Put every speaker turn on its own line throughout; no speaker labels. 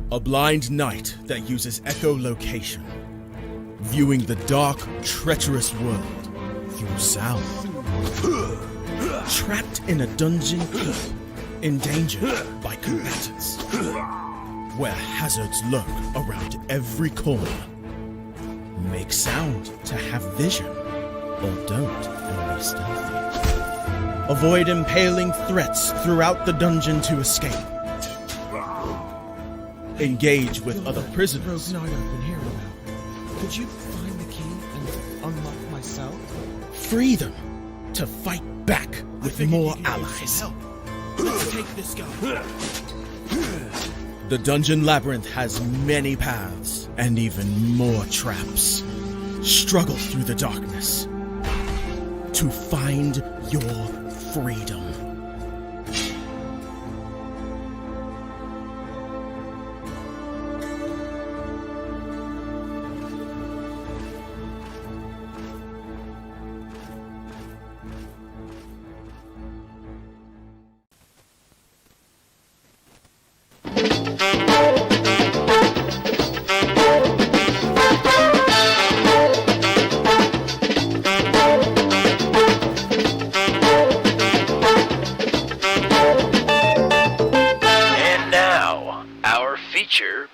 A blind knight that uses echolocation, viewing the dark, treacherous world through sound. Trapped in a dungeon keep, endangered by combatants, where hazards lurk around every corner. Make sound to have vision, or don't and be stealthy. Avoid impaling threats throughout the dungeon to escape. Engage with other prisoners.
Rogue Knight I've been hearing about. Could you find the key and unlock my cell?
Free them to fight back with more allies.
Let's take this guy.
The Dungeon Labyrinth has many paths and even more traps. Struggle through the darkness to find your freedom.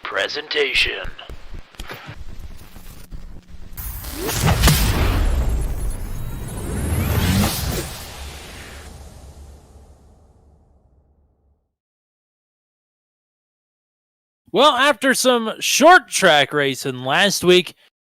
Presentation.
Well, after some short track racing last week,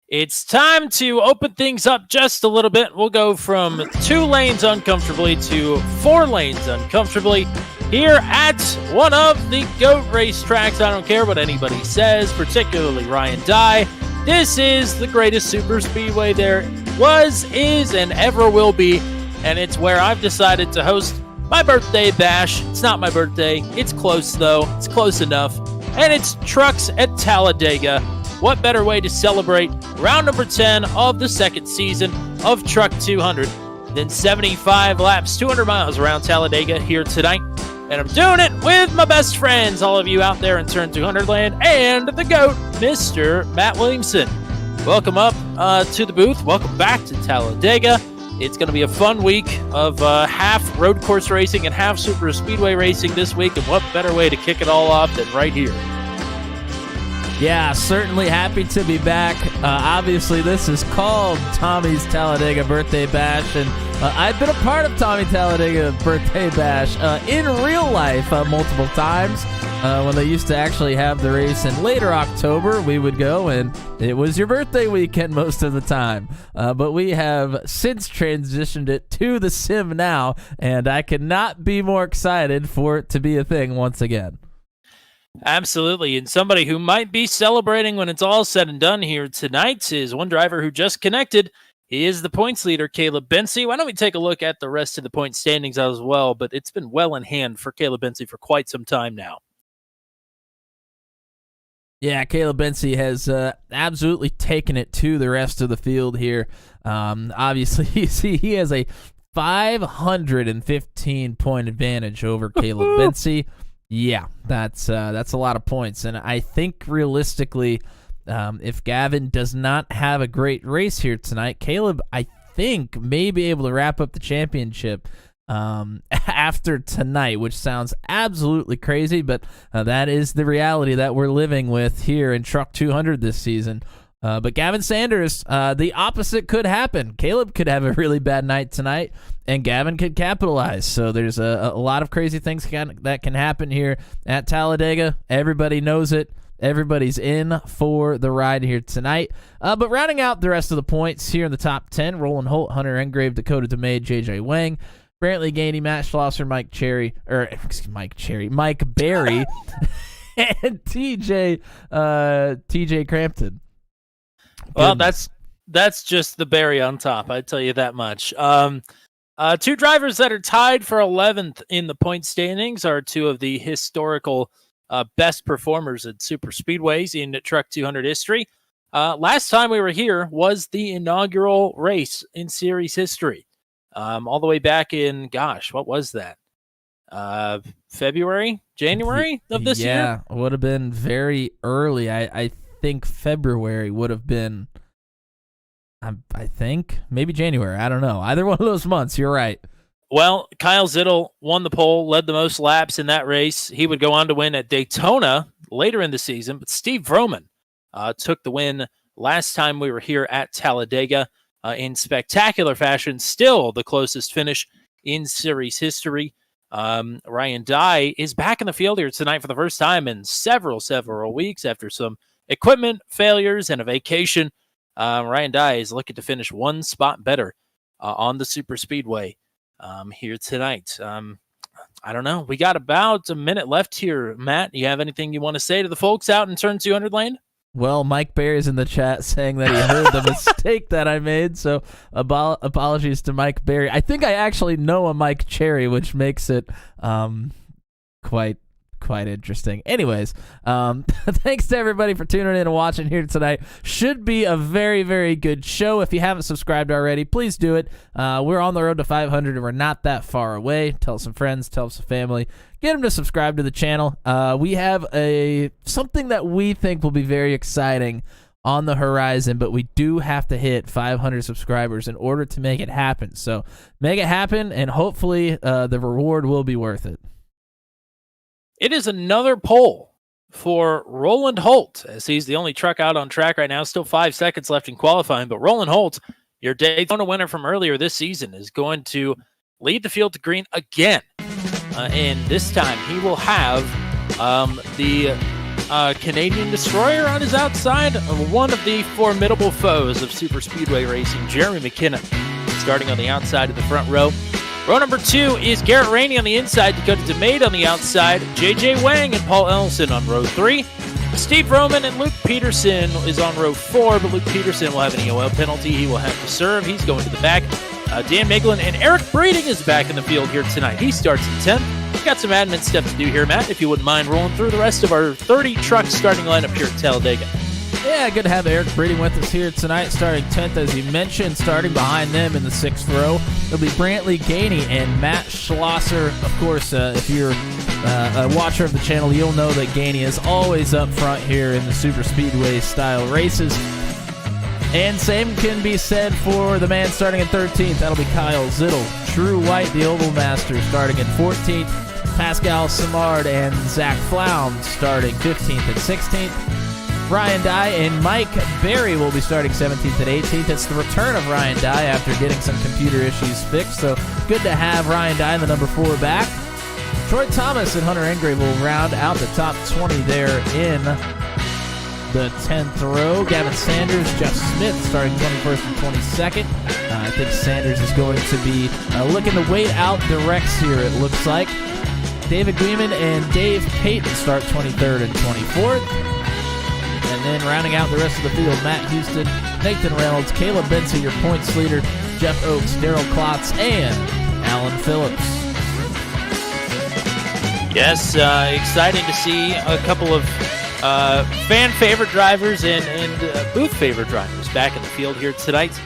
it's time to open things up just a little bit. We'll go from 2 lanes uncomfortably to 4 lanes uncomfortably here at one of the GOAT racetracks. I don't care what anybody says, particularly Ryan Dye. This is the greatest super speedway there was, is, and ever will be, and it's where I've decided to host my birthday bash. It's not my birthday. It's close, though. It's close enough. And it's Trucks at Talladega. What better way to celebrate round number 10 of the second season of Truck 200 than 75 laps, 200 miles around Talladega here tonight. And I'm doing it with my best friends, all of you out there in Turn 200 land, and the GOAT, Mr. Matt Williamson. Welcome up to the booth. Welcome back to Talladega. It's going to be a fun week of half road course racing and half super speedway racing this week. And what better way to kick it all off than right here?
Yeah, certainly happy to be back. Obviously, this is called Tommy's Talladega Birthday Bash, and I've been a part of Tommy Talladega Birthday Bash in real life multiple times. When they used to actually have the race in later October, we would go, and it was your birthday weekend most of the time. But we have since transitioned it to the sim now, and I could not be more excited for it to be a thing once again.
Absolutely, and somebody who might be celebrating when it's all said and done here tonight is one driver who just connected. He is the points leader, Caleb Bency. Why don't we take a look at the rest of the point standings as well, but it's been well in hand for Caleb Bency for quite some time now.
Yeah, Caleb Bency has absolutely taken it to the rest of the field here. Obviously, you see he has a 515-point advantage over Caleb Bency. Yeah, that's a lot of points, and I think realistically, if Gavin does not have a great race here tonight, Caleb, I think, may be able to wrap up the championship after tonight, which sounds absolutely crazy, but that is the reality that we're living with here in Truck 200 this season. But Gavin Sanders, the opposite could happen. Caleb could have a really bad night tonight, and Gavin could capitalize. So there's a lot of crazy things that can happen here at Talladega. Everybody knows it. Everybody's in for the ride here tonight. But rounding out the rest of the points here in the top 10, Roland Holt, Hunter Engrave, Dakota DeMay, JJ Wang, Brantley Gainey, Matt Schlosser, Mike Berry, and TJ Crampton.
Well, that's just the berry on top, I tell you that much. 2 drivers that are tied for 11th in the point standings are 2 of the historical best performers at super speedways in Truck 200 history. Last time we were here was the inaugural race in series history. All the way back in, what was that? February, January of this year.
Yeah, would have been very early. I think February would have been, I think, maybe January. I don't know. Either one of those months. You're right.
Well, Kyle Zittel won the pole, led the most laps in that race. He would go on to win at Daytona later in the season, but Steve Vroman took the win last time we were here at Talladega in spectacular fashion. Still the closest finish in series history. Ryan Dye is back in the field here tonight for the first time in several weeks after some equipment failures and a vacation. Ryan Dye is looking to finish one spot better on the Superspeedway here tonight. I don't know. We got about a minute left here. Matt, you have anything you want to say to the folks out in turn 200 lane?
Well, Mike Barry's in the chat saying that he heard the mistake that I made, so apologies to Mike Barry. I think I actually know a Mike Cherry, which makes it quite interesting. Anyways, thanks to everybody for tuning in and watching here tonight. Should be a very, very good show. If you haven't subscribed already, please do it. We're on the road to 500, and we're not that far away. Tell some friends, tell some family. Get them to subscribe to the channel. We have something that we think will be very exciting on the horizon, but we do have to hit 500 subscribers in order to make it happen. So make it happen, and hopefully the reward will be worth it.
It is another pole for Roland Holt, as he's the only truck out on track right now. Still 5 seconds left in qualifying, but Roland Holt, your Daytona winner from earlier this season, is going to lead the field to green again. And this time he will have the Canadian Destroyer on his outside, one of the formidable foes of Superspeedway racing, Jeremy McKinnon, starting on the outside of the front row. Row number 2 is Garrett Rainey on the inside, Dakota DeMade on the outside, J.J. Wang and Paul Ellison on row 3. Steve Roman and Luke Peterson is on row 4, but Luke Peterson will have an EOL penalty. He will have to serve. He's going to the back. Dan Miglin and Eric Breeding is back in the field here tonight. He starts in 10th. We've got some admin stuff to do here, Matt, if you wouldn't mind rolling through the rest of our 30 truck starting lineup here at Talladega.
Yeah, good to have Eric Breeding with us here tonight, starting 10th, as you mentioned. Starting behind them in the 6th row, it'll be Brantley Gainey and Matt Schlosser. Of course, if you're a watcher of the channel, you'll know that Gainey is always up front here in the Superspeedway style races. And same can be said for the man starting in 13th. That'll be Kyle Zittel. Drew White, the Oval Master, starting in 14th. Pascal Simard and Zach Flound starting 15th and 16th. Ryan Dye and Mike Barry will be starting 17th and 18th. It's the return of Ryan Dye after getting some computer issues fixed, so good to have Ryan Dye in the number 4 back. Troy Thomas and Hunter Engrave will round out the top 20 there in the 10th row. Gavin Sanders, Jeff Smith starting 21st and 22nd. I think Sanders is going to be looking to wait out the wrecks here, it looks like. David Gleeman and Dave Payton start 23rd and 24th. And then rounding out the rest of the field, Matt Houston, Nathan Reynolds, Caleb Benson, your points leader, Jeff Oakes, Daryl Klotz, and Alan Phillips.
Yes, exciting to see a couple of fan favorite drivers and booth favorite drivers back in the field here tonight.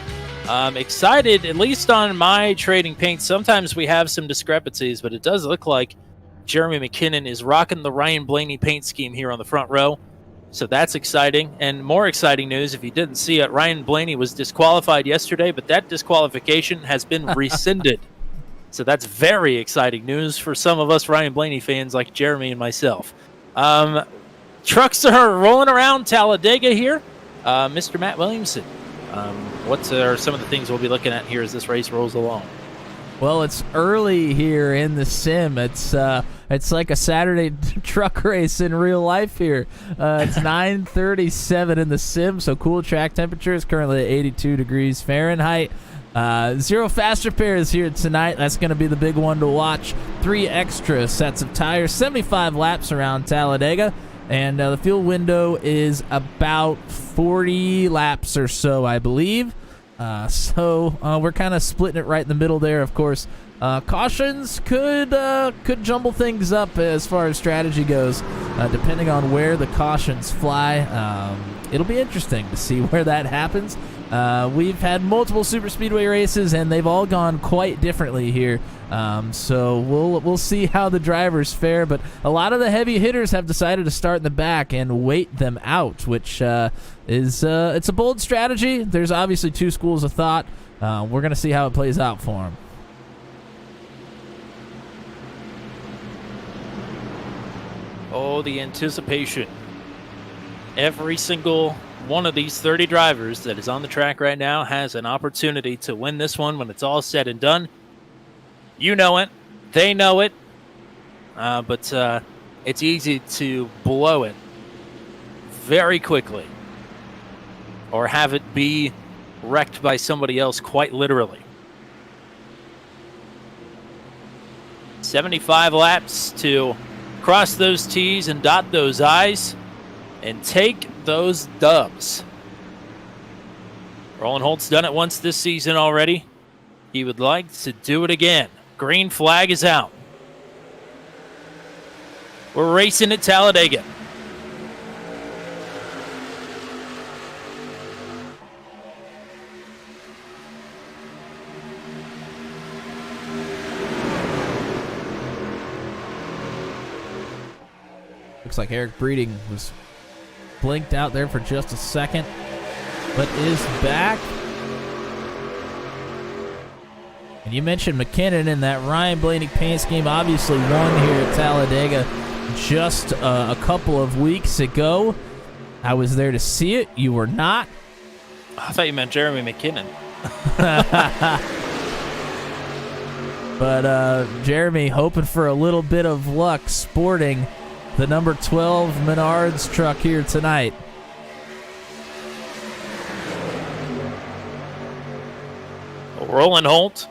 Excited, at least on my trading paint. Sometimes we have some discrepancies, but it does look like Jeremy McKinnon is rocking the Ryan Blaney paint scheme here on the front row. So that's exciting. And more exciting news, if you didn't see it, Ryan Blaney was disqualified yesterday, but that disqualification has been rescinded. So that's very exciting news for some of us Ryan Blaney fans like Jeremy and myself. Trucks are rolling around Talladega here. Mr. Matt Williamson, what are some of the things we'll be looking at here as this race rolls along?
Well, it's early here in the sim. It's like a Saturday truck race in real life here. It's 9:37 in the sim, so cool track temperature is currently at 82 degrees Fahrenheit. Zero fast repairs here tonight. That's going to be the big one to watch. 3 extra sets of tires, 75 laps around Talladega, and the fuel window is about 40 laps or so, I believe. So we're kind of splitting it right in the middle there. Of course, cautions could jumble things up as far as strategy goes, depending on where the cautions fly. It'll be interesting to see where that happens. We've had multiple Superspeedway races, and they've all gone quite differently here. So we'll see how the drivers fare. But a lot of the heavy hitters have decided to start in the back and wait them out, which is it's a bold strategy. There's obviously two schools of thought. We're gonna see how it plays out for them.
Oh, the anticipation. Every single one of these 30 drivers that is on the track right now has an opportunity to win this one when it's all said and done. You know it. They know it. But it's easy to blow it very quickly or have it be wrecked by somebody else quite literally. 75 laps to cross those T's and dot those I's and take those dubs. Roland Holt's done it once this season already. He would like to do it again. Green flag is out. We're racing at Talladega.
Looks like Eric Breeding was blinked out there for just a second, but is back. And you mentioned McKinnon in that Ryan Blaney paint scheme. Obviously won here at Talladega just a couple of weeks ago. I was there to see it. You were not.
I thought you meant Jeremy McKinnon.
But Jeremy hoping for a little bit of luck sporting the number 12 Menards truck here tonight.
Roland Holt,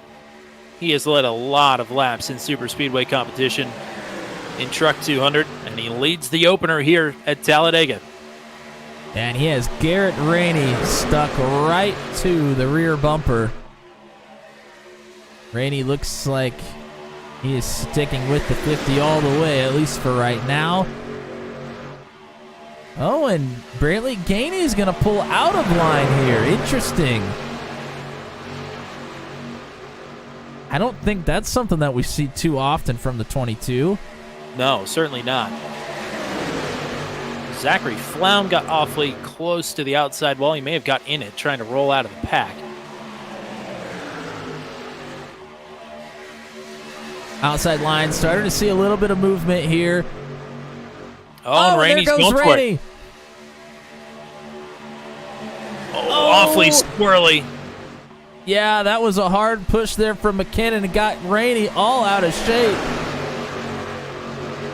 he has led a lot of laps in Superspeedway competition in Truck 200, and he leads the opener here at Talladega.
And he has Garrett Rainey stuck right to the rear bumper. Rainey looks like he is sticking with the 50 all the way, at least for right now. Oh, and Brantley Gainey is going to pull out of line here. Interesting. I don't think that's something that we see too often from the 22.
No, certainly not. Zachary Flaum got awfully close to the outside wall. He may have got in it trying to roll out of the pack.
Outside line, starting to see a little bit of movement here.
Oh, and Rainey's
there goes
going for
Rainey.
it. Oh, awfully squirrely.
Yeah, that was a hard push there from McKinnon and got Rainey all out of shape.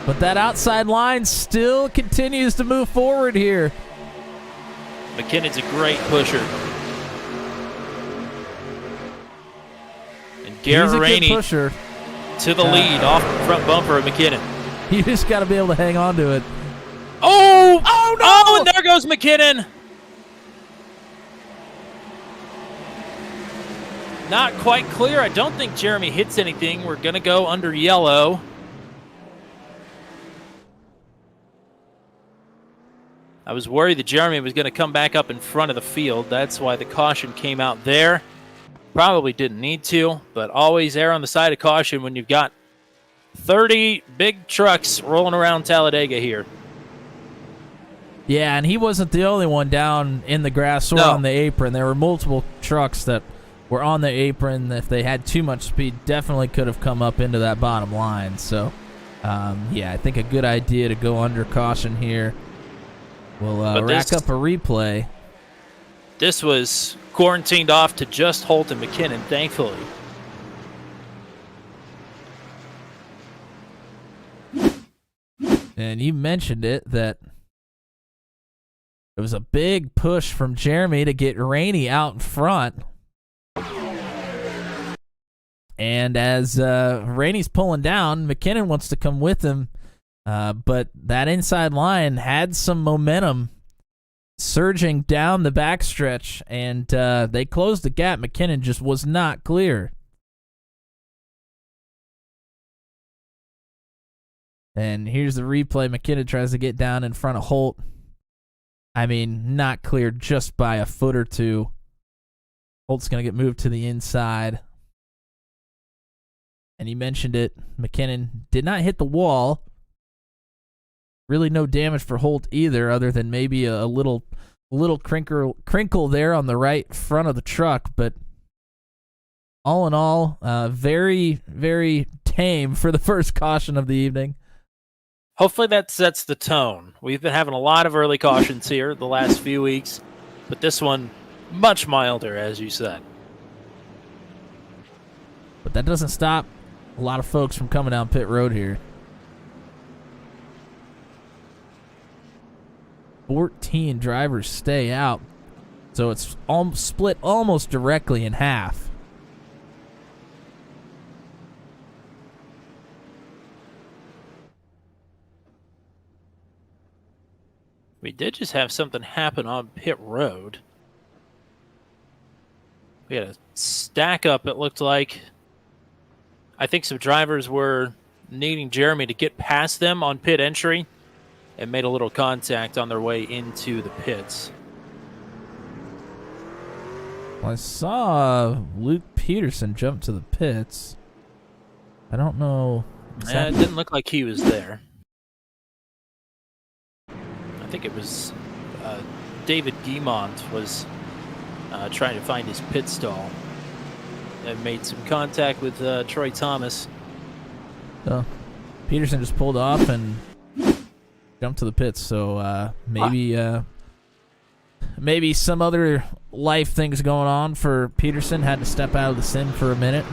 But that outside line still continues to move forward here.
McKinnon's a great pusher. And Garrett
He's a
Rainey
good pusher.
to the lead off the front bumper of McKinnon.
You just got to be able to hang on to it.
Oh!
Oh, no!
Oh, and there goes McKinnon. Not quite clear. I don't think Jeremy hits anything. We're going to go under yellow. I was worried that Jeremy was going to come back up in front of the field. That's why the caution came out there. Probably didn't need to, but always err on the side of caution when you've got 30 big trucks rolling around Talladega here.
Yeah, and he wasn't the only one down in the grass or
No.
on the apron. There were multiple trucks that were on the apron. If they had too much speed, definitely could have come up into that bottom line. So, yeah, I think a good idea to go under caution here. We'll rack up a replay.
This was quarantined off to just Holt and McKinnon, thankfully.
And you mentioned it, that it was a big push from Jeremy to get Rainey out in front. And as Rainey's pulling down, McKinnon wants to come with him. But that inside line had some momentum surging down the backstretch, and they closed the gap. McKinnon just was not clear. And here's the replay. McKinnon tries to get down in front of Holt. I mean, not clear just by a foot or two. Holt's going to get moved to the inside. And you mentioned it. McKinnon did not hit the wall. Really no damage for Holt either, other than maybe a little crinkle there on the right front of the truck. But all in all, very, very tame for the first caution of the evening.
Hopefully that sets the tone. We've been having a lot of early cautions here the last few weeks, but this one much milder, as you said.
But that doesn't stop a lot of folks from coming down pit road here. 14 drivers stay out, so it's split almost directly in half.
We did just have something happen on pit road. We had a stack up, it looked like. I think some drivers were needing Jeremy to get past them on pit entry and made a little contact on their way into the pits.
Well, I saw Luke Peterson jump to the pits. I don't know.
It didn't look like he was there. I think it was David Guimont was trying to find his pit stall and made some contact with Troy Thomas.
So Peterson just pulled off and jumped to the pits. So maybe some other life things going on for Peterson. Had to step out of the sim for a minute.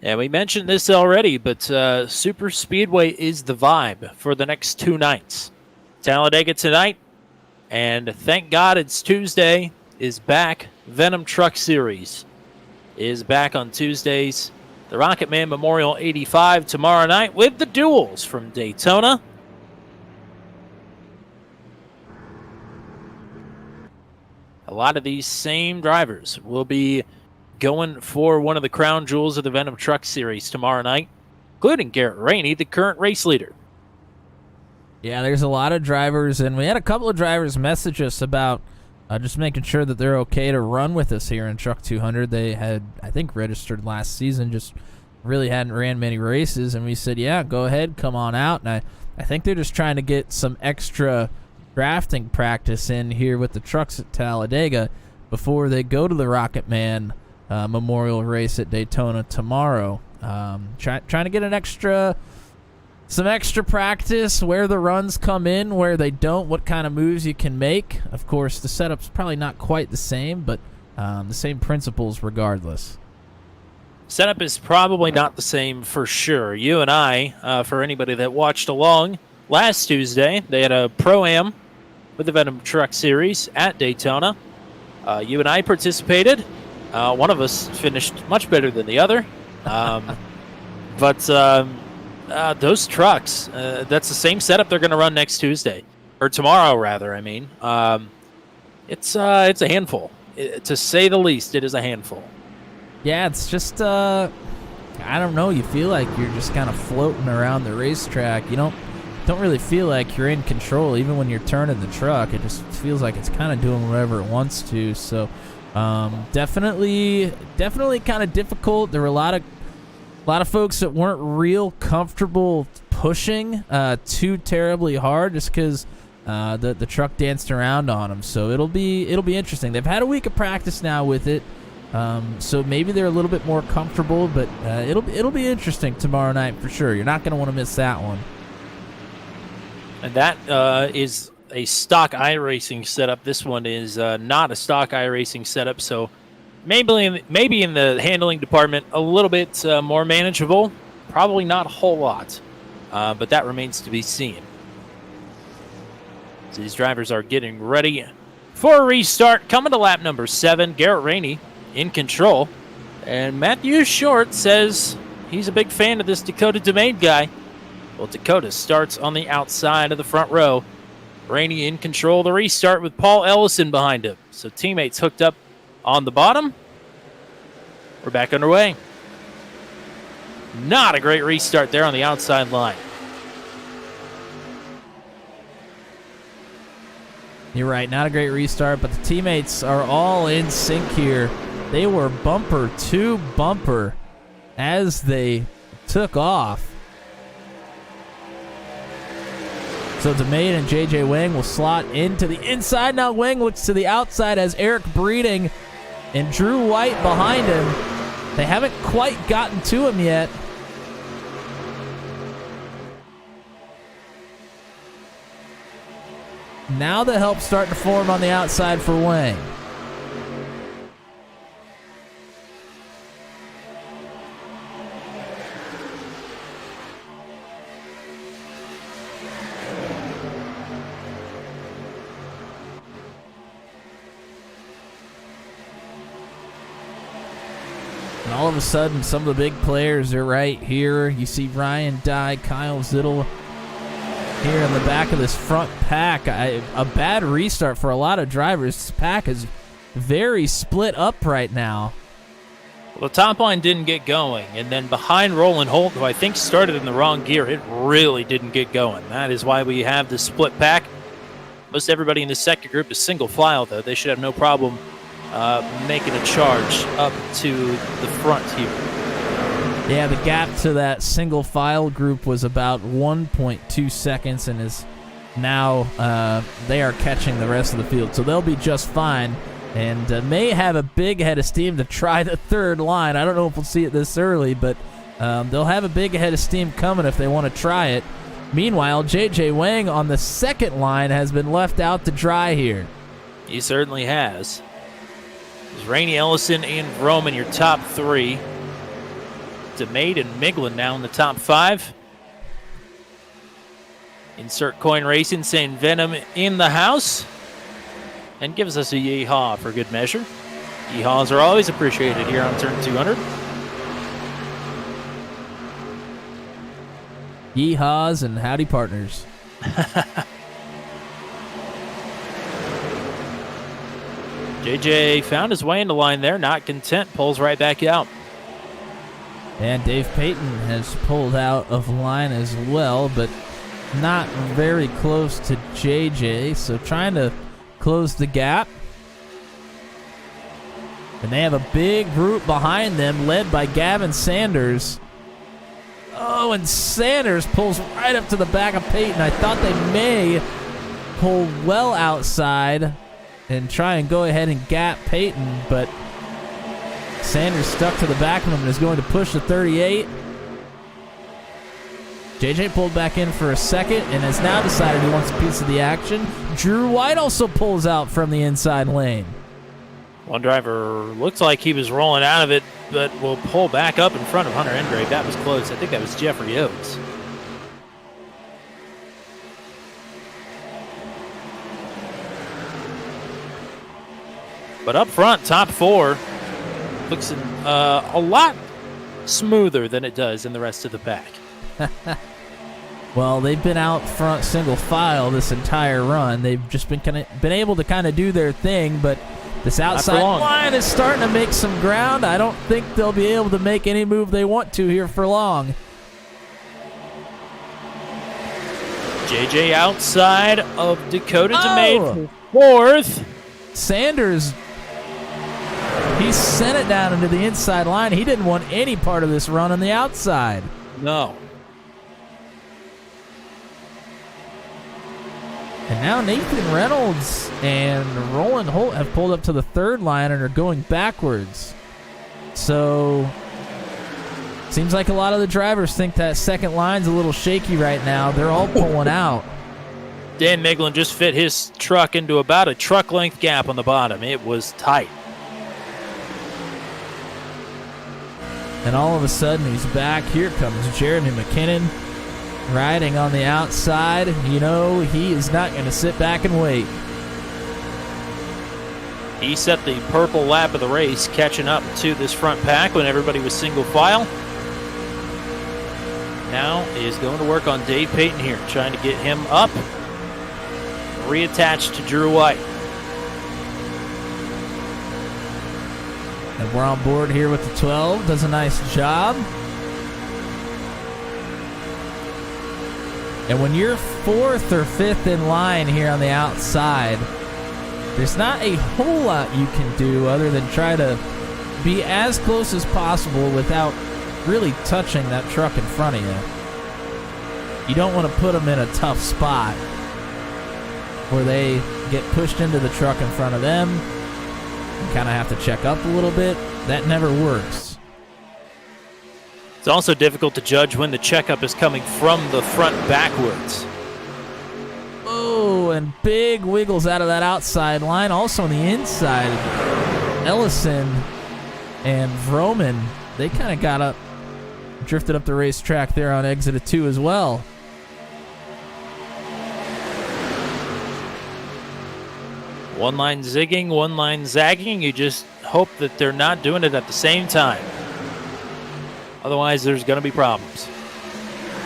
Yeah, we mentioned this already, but Superspeedway is the vibe for the next 2 nights. Talladega tonight, and thank God it's Tuesday, is back. Venom Truck Series is back on Tuesdays. The Rocket Man Memorial 85 tomorrow night with the duels from Daytona. A lot of these same drivers will be going for one of the crown jewels of the Venom Truck Series tomorrow night, including Garrett Rainey, the current race leader.
Yeah, there's a lot of drivers, and we had a couple of drivers message us about just making sure that they're okay to run with us here in Truck 200. They had, I think, registered last season, just really hadn't ran many races, and we said, yeah, go ahead, come on out. And I think they're just trying to get some extra drafting practice in here with the trucks at Talladega before they go to the Rocket Man Memorial race at Daytona tomorrow. Trying to get some extra practice, where the runs come in, where they don't, what kind of moves you can make. Of course, the setup's probably not quite the same, but the same principles regardless.
Setup is probably not the same for sure. You and I, for anybody that watched along last Tuesday, they had a Pro-Am with the Venom Truck Series at Daytona. You and I participated. One of us finished much better than the other. But those trucks, that's the same setup they're going to run next Tuesday. Or tomorrow, rather, I mean. It's a handful. To say the least, it is a handful.
Yeah, it's just, I don't know, you feel like you're just kind of floating around the racetrack. You don't really feel like you're in control, even when you're turning the truck. It just feels like it's kind of doing whatever it wants to, so... definitely kind of difficult. There were a lot of folks that weren't real comfortable pushing too terribly hard, just because the truck danced around on them. So it'll be interesting. They've had a week of practice now with it, so maybe they're a little bit more comfortable. But it'll be interesting tomorrow night for sure. You're not going to want to miss that one.
And that is a stock iRacing setup. This one is not a stock iRacing setup, so maybe in the handling department a little bit more manageable. Probably not a whole lot, but that remains to be seen. So these drivers are getting ready for a restart. Coming to lap number 7, Garrett Rainey in control, and Matthew Short says he's a big fan of this Dakota Domain guy. Well, Dakota starts on the outside of the front row. Rainey in control of the restart with Paul Ellison behind him. So teammates hooked up on the bottom. We're back underway. Not a great restart there on the outside line.
You're right, not a great restart, but the teammates are all in sync here. They were bumper to bumper as they took off. So DeMade and JJ Wang will slot into the inside. Now Wang looks to the outside as Eric Breeding and Drew White behind him. They haven't quite gotten to him yet. Now the help's starting to form on the outside for Wang. And all of a sudden, some of the big players are right here. You see Ryan Dye, Kyle Zittel here in the back of this front pack. A bad restart for a lot of drivers. This pack is very split up right now.
Well, the top line didn't get going, and then behind Roland Holt, who I think started in the wrong gear, it really didn't get going. That is why we have this split pack. Most everybody in this sector group is single file, though. They should have no problem making a charge up to the front here.
Yeah, the gap to that single file group was about 1.2 seconds, and is now they are catching the rest of the field, so they'll be just fine, and may have a big head of steam to try the third line. I don't know if we'll see it this early, but they'll have a big head of steam coming if they want to try it. Meanwhile, JJ Wang on the second line has been left out to dry here.
He certainly has. There's Rainey Ellison and Vroman, your top three. DeMade and Miglin now in the top five. Insert coin racing saying Venom in the house. And gives us a yeehaw for good measure. Yeehaws are always appreciated here on Turn 200.
Yeehaws and howdy partners.
JJ found his way into line there, not content, pulls right back out.
And Dave Payton has pulled out of line as well, but not very close to JJ, so trying to close the gap. And they have a big group behind them, led by Gavin Sanders. Oh, and Sanders pulls right up to the back of Payton. I thought they may pull well outside and try and go ahead and gap Payton, but Sanders stuck to the back of him and is going to push the 38. JJ pulled back in for a second and has now decided he wants a piece of the action. Drew White also pulls out from the inside lane.
One driver looks like he was rolling out of it, but will pull back up in front of Hunter Engrave. That was close. I think that was Jeffrey Oates. But up front, top four, looks a lot smoother than it does in the rest of the pack.
Well, they've been out front single file this entire run. They've just been able to kind of do their thing, but this outside line is starting to make some ground. I don't think they'll be able to make any move they want to here for long.
JJ outside of Dakota DeMade for fourth.
Sanders, he sent it down into the inside line. He didn't want any part of this run on the outside.
No.
And now Nathan Reynolds and Roland Holt have pulled up to the third line and are going backwards. So, seems like a lot of the drivers think that second line's a little shaky right now. They're all pulling out.
Dan Miglin just fit his truck into about a truck length gap on the bottom. It was tight.
And all of a sudden he's back. Here comes Jeremy McKinnon riding on the outside. You know, he is not going to sit back and wait.
He set the purple lap of the race, catching up to this front pack when everybody was single file. Now is going to work on Dave Payton here, trying to get him up, reattached to Drew White.
And we're on board here with the 12. Does a nice job. And when you're fourth or fifth in line here on the outside, there's not a whole lot you can do other than try to be as close as possible without really touching that truck in front of you. You don't want to put them in a tough spot where they get pushed into the truck in front of them. You kind of have to check up a little bit. That never works.
It's also difficult to judge when the checkup is coming from the front backwards.
Oh, and big wiggles out of that outside line. Also on the inside, Ellison and Vroman, they kind of drifted up the racetrack there on exit of 2 as well.
One line zigging, one line zagging. You just hope that they're not doing it at the same time. Otherwise, there's going to be problems.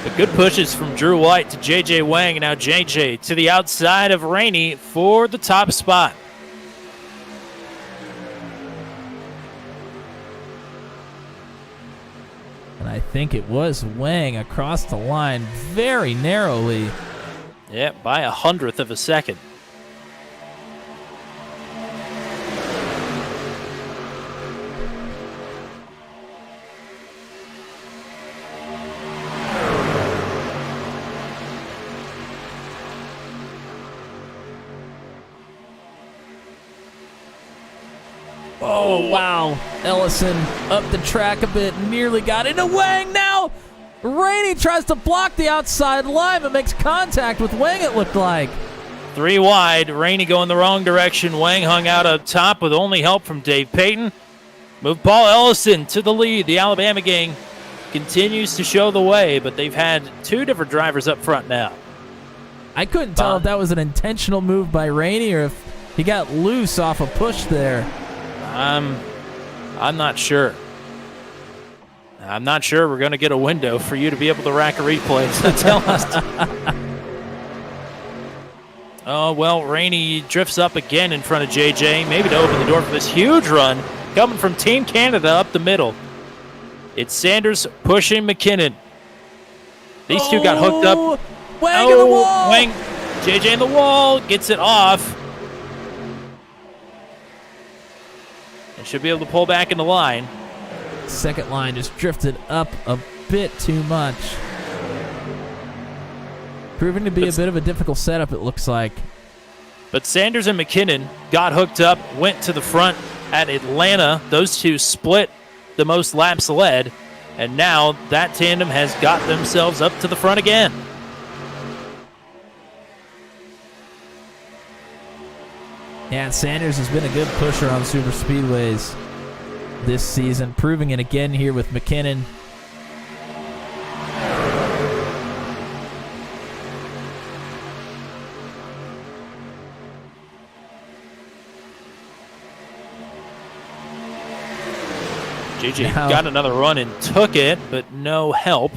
But good pushes from Drew White to J.J. Wang. And now J.J. to the outside of Rainey for the top spot.
And I think it was Wang across the line very narrowly.
Yeah, by 100th of a second.
Oh, wow. Ellison up the track a bit, nearly got into Wang. Now Rainey tries to block the outside line, but makes contact with Wang, it looked like.
3 wide. Rainey going the wrong direction. Wang hung out up top with only help from Dave Payton. Moved Paul Ellison to the lead. The Alabama gang continues to show the way, but they've had 2 different drivers up front now.
I couldn't tell if that was an intentional move by Rainey or if he got loose off a push there.
I'm not sure. I'm not sure we're going to get a window for you to be able to rack a replay. So tell us. Oh, well, Rainey drifts up again in front of JJ, maybe to open the door for this huge run coming from Team Canada up the middle. It's Sanders pushing McKinnon. These two got hooked up.
Wang in the wall.
Wang, JJ in the wall, gets it off. And should be able to pull back in the line.
Second line just drifted up a bit too much. Proving to be a bit of a difficult setup, it looks like.
But Sanders and McKinnon got hooked up, went to the front at Atlanta. Those two split the most laps led, and now that tandem has got themselves up to the front again.
Yeah, and Sanders has been a good pusher on super speedways this season, proving it again here with McKinnon.
JJ got another run and took it, but no help.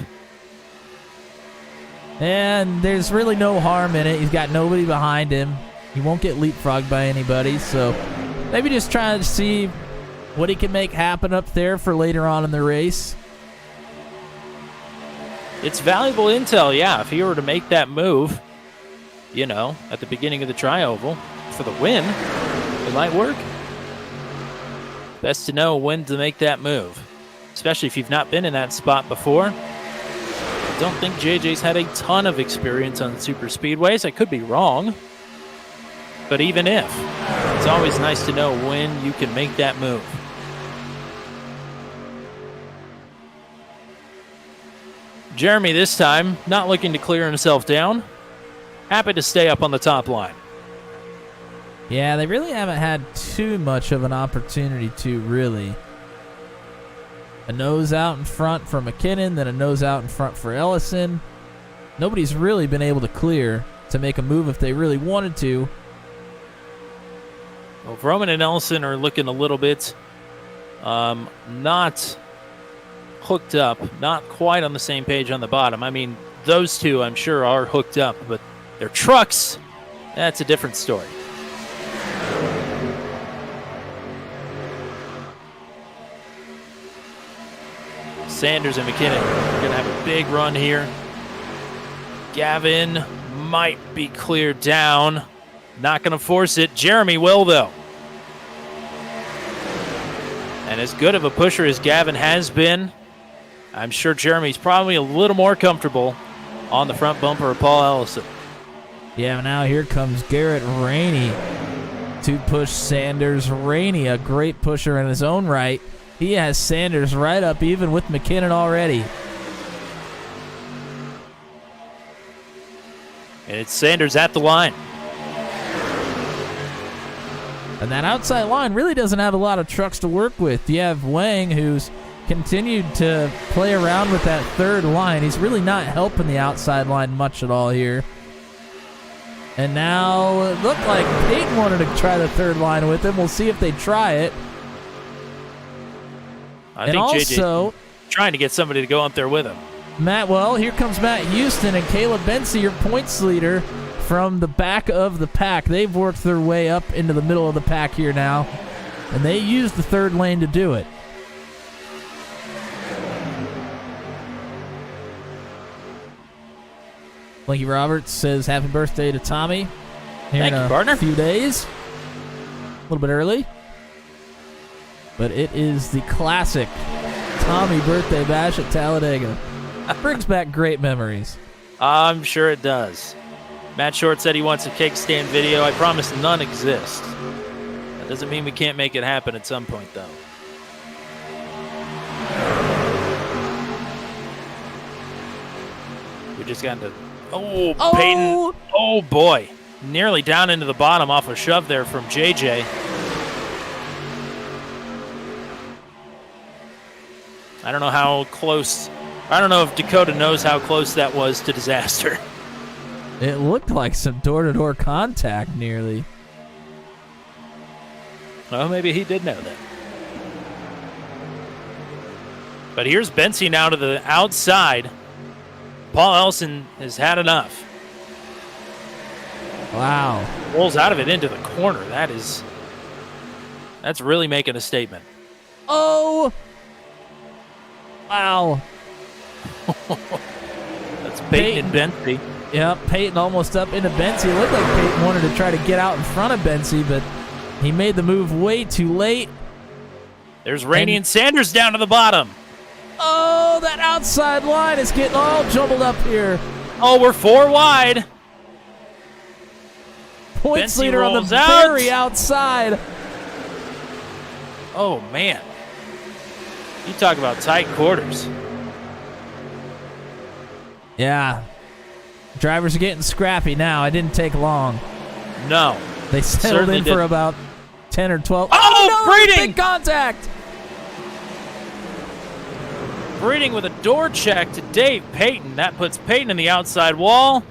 And there's really no harm in it. He's got nobody behind him. He won't get leapfrogged by anybody, so maybe just trying to see what he can make happen up there for later on in the race.
It's valuable intel, yeah, if he were to make that move, you know, at the beginning of the tri-oval for the win, it might work. Best to know when to make that move, especially if you've not been in that spot before. I don't think JJ's had a ton of experience on super speedways. I could be wrong. But even if, it's always nice to know when you can make that move. Jeremy this time, not looking to clear himself down. Happy to stay up on the top line.
Yeah, they really haven't had too much of an opportunity to really. A nose out in front for McKinnon, then a nose out in front for Ellison. Nobody's really been able to clear to make a move if they really wanted to.
Well, Vroman and Ellison are looking a little bit not hooked up, not quite on the same page on the bottom. I mean, those two, I'm sure, are hooked up, but their trucks, that's a different story. Sanders and McKinnon are going to have a big run here. Gavin might be cleared down. Not going to force it. Jeremy will, though. And as good of a pusher as Gavin has been, I'm sure Jeremy's probably a little more comfortable on the front bumper of Paul Ellison.
Yeah, now here comes Garrett Rainey to push Sanders. Rainey, a great pusher in his own right. He has Sanders right up even with McKinnon already.
And it's Sanders at the line.
And that outside line really doesn't have a lot of trucks to work with. You have Wang, who's continued to play around with that third line. He's really not helping the outside line much at all here. And now it looked like Peyton wanted to try the third line with him. We'll see if they try it.
I think
also,
JJ's trying to get somebody to go up there with him.
Here comes Matt Houston and Caleb Benson, your points leader from the back of the pack. They've worked their way up into the middle of the pack here now, and they used the third lane to do it. Blinky Roberts says happy birthday to Tommy here
Thank
in
you,
a
partner.
few days. A little bit early. But it is the classic Tommy birthday bash at Talladega. Brings back great memories.
I'm sure it does. Matt Short said he wants a cake stand video. I promise none exist. That doesn't mean we can't make it happen at some point, though. We just got to... Oh, Peyton. Oh, boy. Nearly down into the bottom off a shove there from JJ. I don't know how close... I don't know if Dakota knows how close that was to disaster.
It looked like some door-to-door contact nearly.
Well, maybe he did know that. But here's Bensi now to the outside. Paul Ellison has had enough.
Wow.
Rolls out of it into the corner. That's really making a statement.
Oh! Wow.
That's Peyton and Bensi.
Yep, Peyton almost up into Bensi. It looked like Peyton wanted to try to get out in front of Bensi, but he made the move way too late.
There's Rainey and Sanders down to the bottom.
Oh, that outside line is getting all jumbled up here.
Oh, we're 4 wide.
Points
Bensi
leader on the
rolls out.
very outside.
Oh, man. You talk about tight quarters.
Yeah. Drivers are getting scrappy now. It didn't take long.
No.
They settled
Certainly
in for
didn't.
about 10 or 12.
Oh,
no,
Breeding!
big contact.
Breeding with a door check to Dave Peyton. That puts Peyton in the outside wall.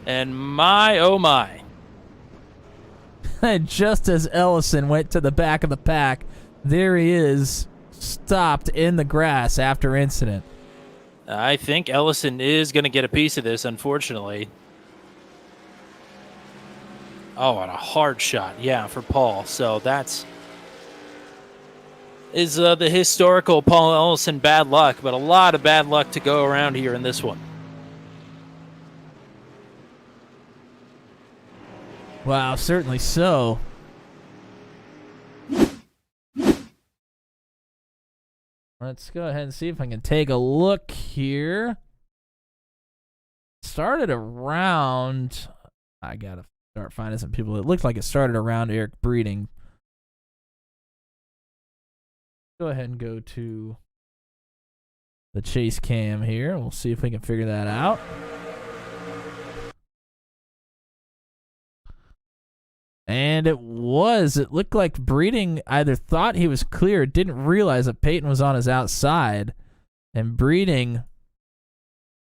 And my, oh my.
Just as Ellison went to the back of the pack, there he is, stopped in the grass after incident.
I think Ellison is going to get a piece of this, unfortunately. Oh, and a hard shot, yeah, for Paul. So that's the historical Paul Ellison bad luck, but a lot of bad luck to go around here in this one.
Wow, certainly so. Let's go ahead and see if I can take a look here. Started around... I gotta start finding some people. It looked like it started around Eric Breeding. Go ahead and go to the chase cam here. We'll see if we can figure that out. And it looked like Breeding either thought he was clear or didn't realize that Peyton was on his outside. And Breeding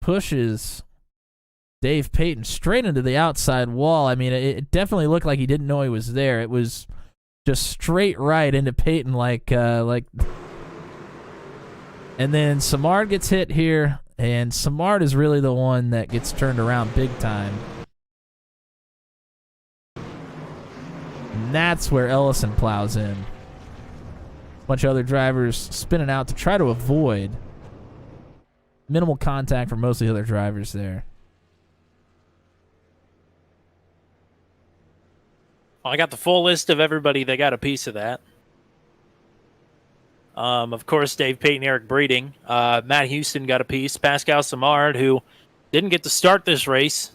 pushes Dave Peyton straight into the outside wall. I mean, it definitely looked like he didn't know he was there. It was just straight right into Peyton like. And then Samard gets hit here, and Samard is really the one that gets turned around big time. And that's where Ellison plows in. A bunch of other drivers spinning out to try to avoid minimal contact for most of the other drivers there.
I got the full list of everybody that got a piece of that. Of course, Dave Payton, Eric Breeding. Matt Houston got a piece. Pascal Samard, who didn't get to start this race,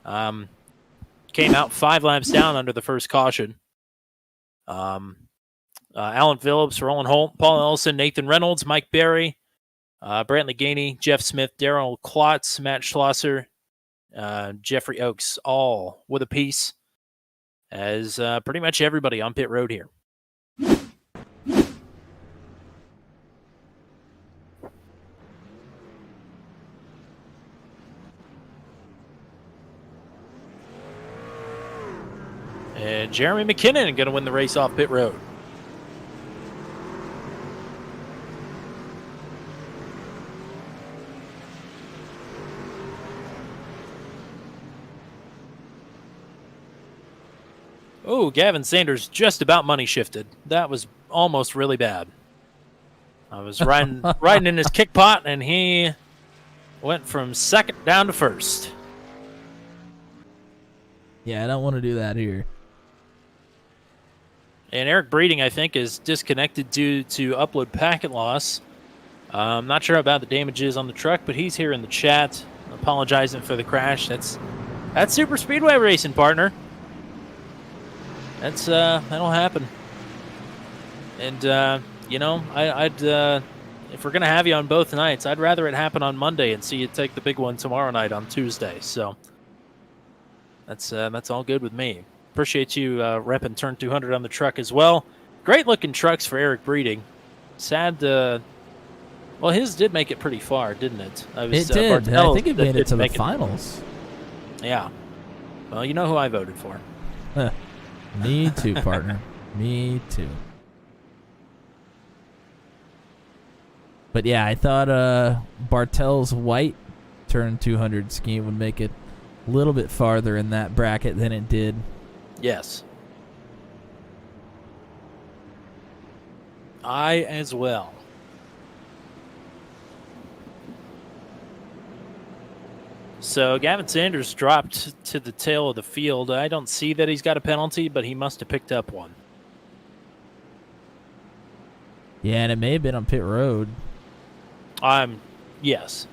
came out 5 laps down under the first caution. Alan Phillips, Roland Holt, Paul Ellison, Nathan Reynolds, Mike Berry, Brantley Gainey, Jeff Smith, Daryl Klotz, Matt Schlosser, Jeffrey Oakes, all with a piece, as pretty much everybody on pit road here. And Jeremy McKinnon going to win the race off pit road. Oh, Gavin Sanders just about money shifted. That was almost really bad. I was riding in his kick pot, and he went from second down to first.
Yeah, I don't want to do that here.
And Eric Breeding, I think, is disconnected due to upload packet loss. I'm not sure about the damages on the truck, but he's here in the chat apologizing for the crash. That's super speedway racing, partner. That'll happen. And I'd if we're gonna have you on both nights, I'd rather it happen on Monday and see you take the big one tomorrow night on Tuesday. So that's all good with me. Appreciate you repping Turn 200 on the truck as well. Great looking trucks for Eric Breeding. Sad. Well, his did make it pretty far, didn't it?
It did. I think it made it to the finals.
Yeah. Well, you know who I voted for.
Me too, partner. Me too. But yeah, I thought Bartel's white Turn 200 scheme would make it a little bit farther in that bracket than it did.
Yes. I as well. So Gavin Sanders dropped to the tail of the field. I don't see that he's got a penalty, but he must have picked up one.
Yeah, and it may have been on pit road.
Yes.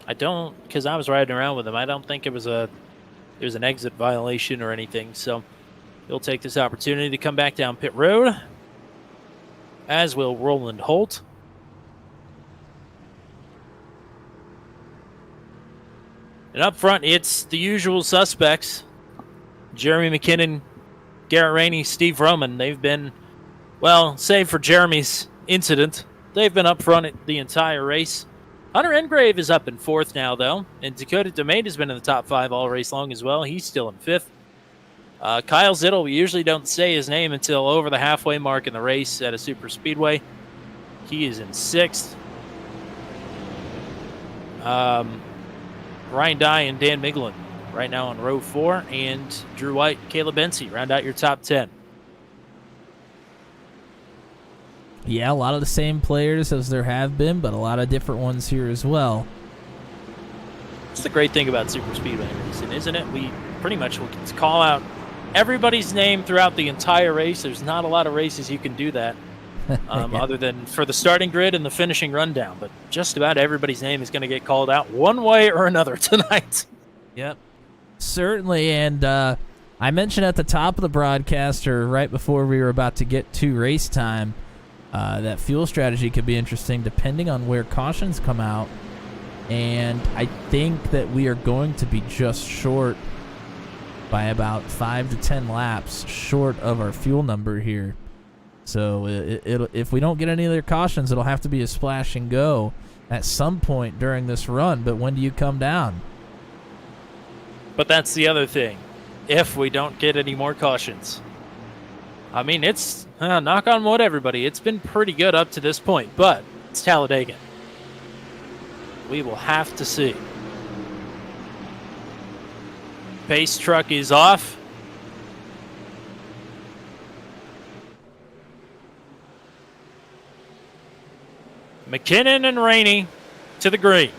I don't, because I was riding around with him. I don't think it was an exit violation or anything. So he'll take this opportunity to come back down pit road, as will Roland Holt. And up front, it's the usual suspects. Jeremy McKinnon, Garrett Rainey, Steve Roman. They've been, well, save for Jeremy's incident, they've been up front the entire race. Hunter Engrave is up in 4th now, though. And Dakota DeMate has been in the top 5 all race long as well. He's still in 5th. Kyle Zittel, we usually don't say his name until over the halfway mark in the race at a super speedway. He is in 6th. Ryan Dye and Dan Miglin right now on row 4, and Drew White, Caleb Bency round out your top 10.
Yeah, a lot of the same players as there have been, but a lot of different ones here as well.
That's the great thing about super speedway racing, isn't it? We pretty much will call out everybody's name throughout the entire race. There's not a lot of races you can do that. Other than for the starting grid and the finishing rundown. But just about everybody's name is going to get called out one way or another tonight.
Yep. Certainly, and I mentioned at the top of the broadcast, or right before we were about to get to race time, that fuel strategy could be interesting depending on where cautions come out. And I think that we are going to be just short by about 5 to 10 laps short of our fuel number here. So if we don't get any other cautions, it'll have to be a splash and go at some point during this run. But when do you come down?
But that's the other thing. If we don't get any more cautions. I mean, it's, knock on wood, everybody. It's been pretty good up to this point, but it's Talladega. We will have to see. Pace truck is off. McKinnon and Rainey to the green.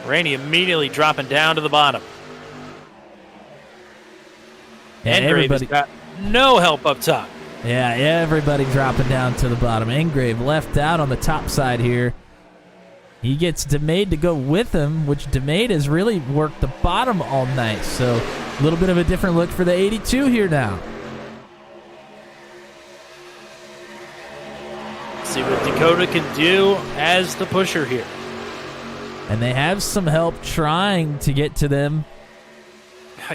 Rainey immediately dropping down to the bottom.
And
Engrave has got no help up top.
Yeah, everybody dropping down to the bottom. Engrave left out on the top side here. He gets DeMade to go with him, which DeMade has really worked the bottom all night. So a little bit of a different look for the 82 here now.
See what Dakota can do as the pusher here.
And they have some help trying to get to them.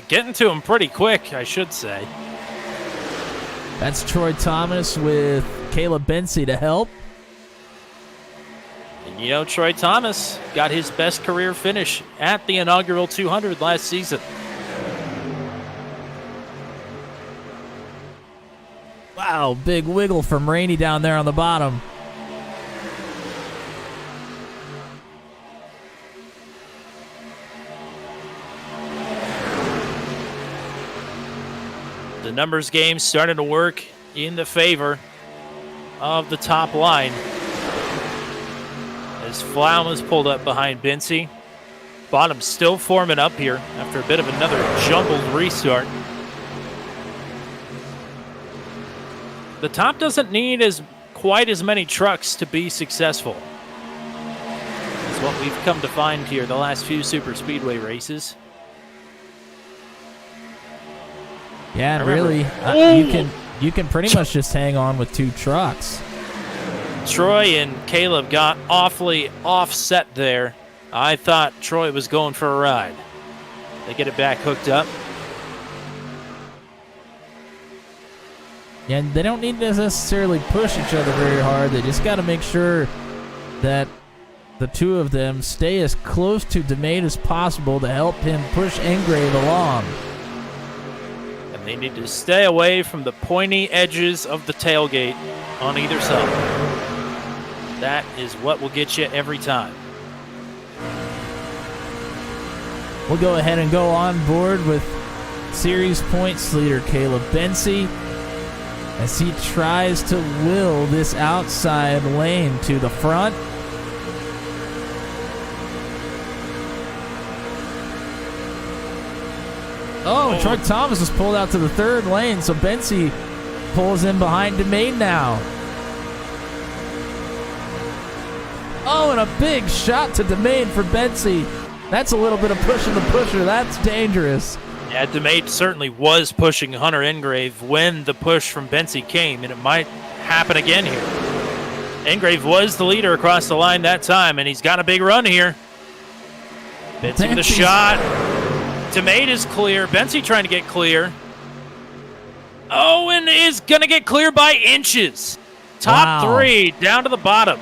Getting to him pretty quick, I should say.
That's Troy Thomas with Caleb Bensey to help.
And you know, Troy Thomas got his best career finish at the inaugural 200 last season.
Wow, big wiggle from Rainey down there on the bottom.
The numbers game starting to work in the favor of the top line. As Flaum is pulled up behind Bensey. Bottom still forming up here after a bit of another jumbled restart. The top doesn't need quite as many trucks to be successful. That's what we've come to find here the last few Superspeedway races.
Yeah, and really, you can pretty much just hang on with 2 trucks.
Troy and Caleb got awfully offset there. I thought Troy was going for a ride. They get it back hooked up.
Yeah, and they don't need to necessarily push each other very hard. They just got to make sure that the 2 of them stay as close to DeMade as possible to help him push Engrave along.
They need to stay away from the pointy edges of the tailgate on either side. That is what will get you every time.
We'll go ahead and go on board with series points leader Caleb Bensey as he tries to will this outside lane to the front. Oh, Troy Thomas is pulled out to the 3rd lane, so Bensey pulls in behind DeMade now. Oh, and a big shot to DeMade for Bensey. That's a little bit of pushing the pusher. That's dangerous.
Yeah, DeMade certainly was pushing Hunter Engrave when the push from Bensey came, and it might happen again here. Engrave was the leader across the line that time, and he's got a big run here. Bensey with a shot. DeMade is clear. Bensey trying to get clear. Oh, and is going to get clear by inches. Top 3 down to the bottom.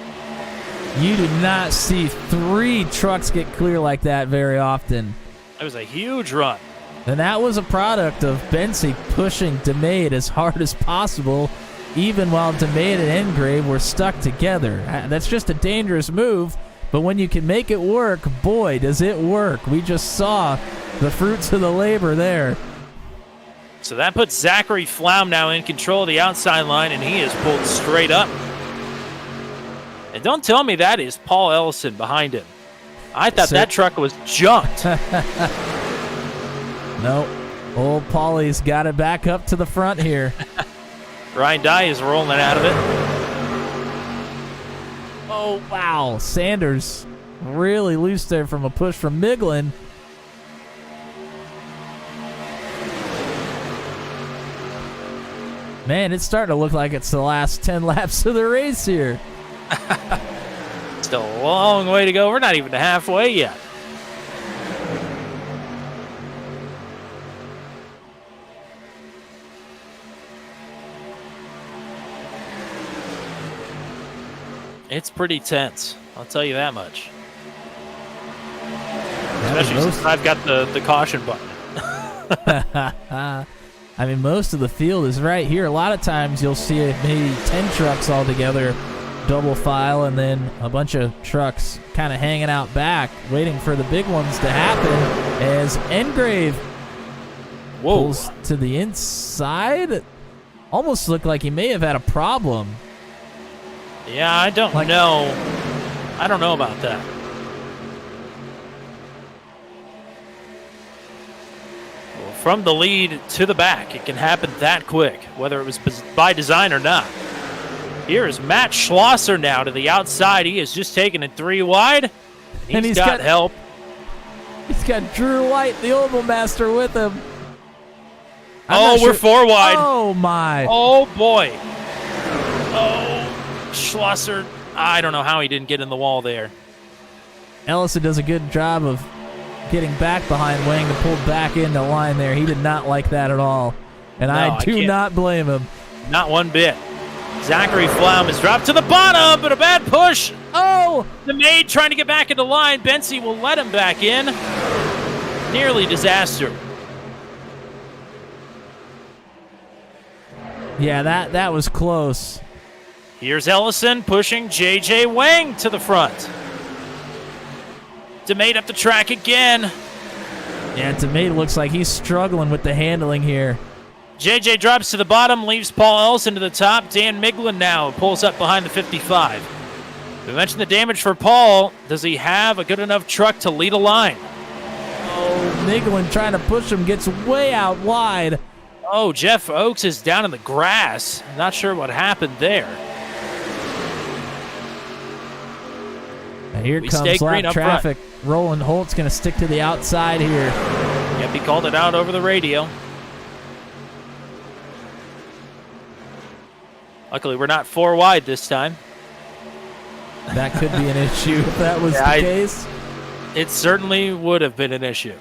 You do not see 3 trucks get clear like that very often.
That was a huge run.
And that was a product of Bensey pushing DeMade as hard as possible, even while DeMade and Engrave were stuck together. That's just a dangerous move, but when you can make it work, boy, does it work. We just saw the fruits of the labor there.
So that puts Zachary Flaum now in control of the outside line, and he is pulled straight up. And don't tell me that is Paul Ellison behind him. I thought that truck was junked.
Nope. Old Paulie's got it back up to the front here.
Ryan Dye is rolling out of it.
Oh, wow. Sanders really loose there from a push from Miglin. Man, it's starting to look like it's the last 10 laps of the race here.
Still a long way to go. We're not even halfway yet. It's pretty tense. I'll tell you that much. Especially since I've got the caution button.
I mean, most of the field is right here. A lot of times you'll see maybe 10 trucks all together, double file, and then a bunch of trucks kind of hanging out back, waiting for the big ones to happen as Engrave pulls to the inside. Almost looked like he may have had a problem.
Yeah, I don't know. I don't know about that. from the lead to the back. It can happen that quick, whether it was by design or not. Here is Matt Schlosser now to the outside. He has just taken it 3 wide. And he's got help.
He's got Drew White, the Oval Master, with him.
We're 4 wide.
Oh, my.
Oh, boy. Oh, Schlosser. I don't know how he didn't get in the wall there.
Ellison does a good job of getting back behind Wang to pull back into line there. He did not like that at all. And I do not blame him.
Not one bit. Zachary Flaum is dropped to the bottom, but a bad push.
Oh!
The maid trying to get back into line. Bensey will let him back in. Nearly disaster.
Yeah, that was close.
Here's Ellison pushing J.J. Wang to the front. DeMade up the track again.
Yeah, DeMade looks like he's struggling with the handling here.
JJ drops to the bottom, leaves Paul Ellison to the top. Dan Miglin now pulls up behind the 55. We mentioned the damage for Paul. Does he have a good enough truck to lead a line?
Oh, Miglin trying to push him, gets way out wide.
Oh, Jeff Oakes is down in the grass. Not sure what happened there.
Now here comes lap traffic. Roland Holt's going to stick to the outside here.
Yep, he called it out over the radio. Luckily, we're not 4 wide this time.
That could be an issue if that was the case.
It certainly would have been an issue.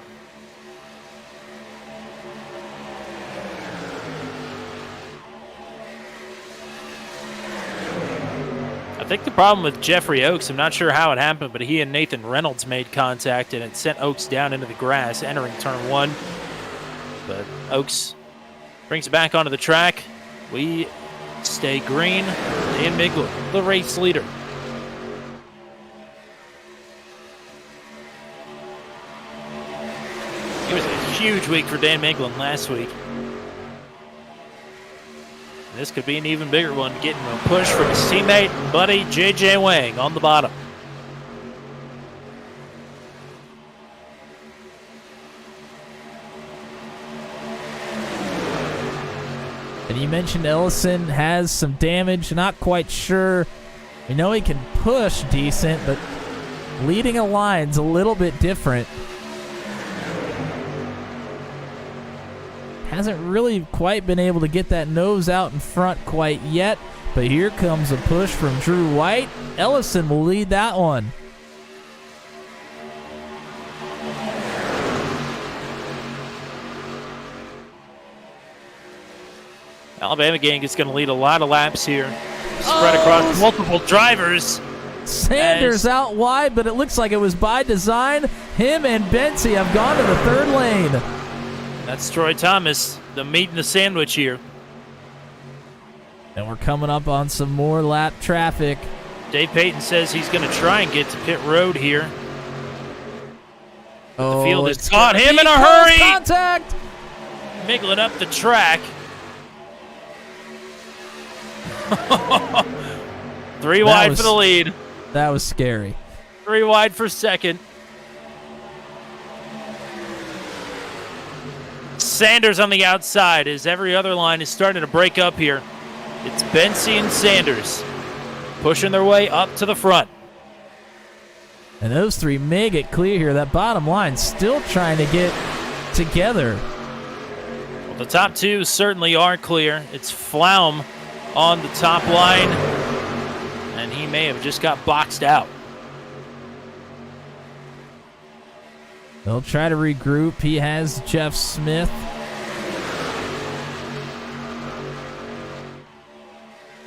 I think the problem with Jeffrey Oakes, I'm not sure how it happened, but he and Nathan Reynolds made contact, and it sent Oakes down into the grass, entering turn 1. But Oakes brings it back onto the track. We stay green. Dan Miglin, the race leader. It was a huge week for Dan Miglin last week. This could be an even bigger one, getting a push from his teammate and buddy J.J. Wang on the bottom.
And you mentioned Ellison has some damage, not quite sure. We know he can push decent, but leading a line's a little bit different. Hasn't really quite been able to get that nose out in front quite yet, but here comes a push from Drew White. Ellison will lead that one.
Alabama gang is going to lead a lot of laps here, spread across multiple drivers.
Sanders out wide, but it looks like it was by design. Him and Bensey have gone to the third lane.
That's Troy Thomas, the meat in the sandwich here.
And we're coming up on some more lap traffic.
Dave Payton says he's going to try and get to pit road here. The field has caught him in a hurry.
Contact.
Miglin up the track. 3 wide for the lead.
That was scary.
3 wide for second. Sanders on the outside as every other line is starting to break up here. It's Bensey and Sanders pushing their way up to the front.
And those three may get clear here. That bottom line still trying to get together.
Well, the top 2 certainly are clear. It's Flaum on the top line, and he may have just got boxed out.
They'll try to regroup. He has Jeff Smith.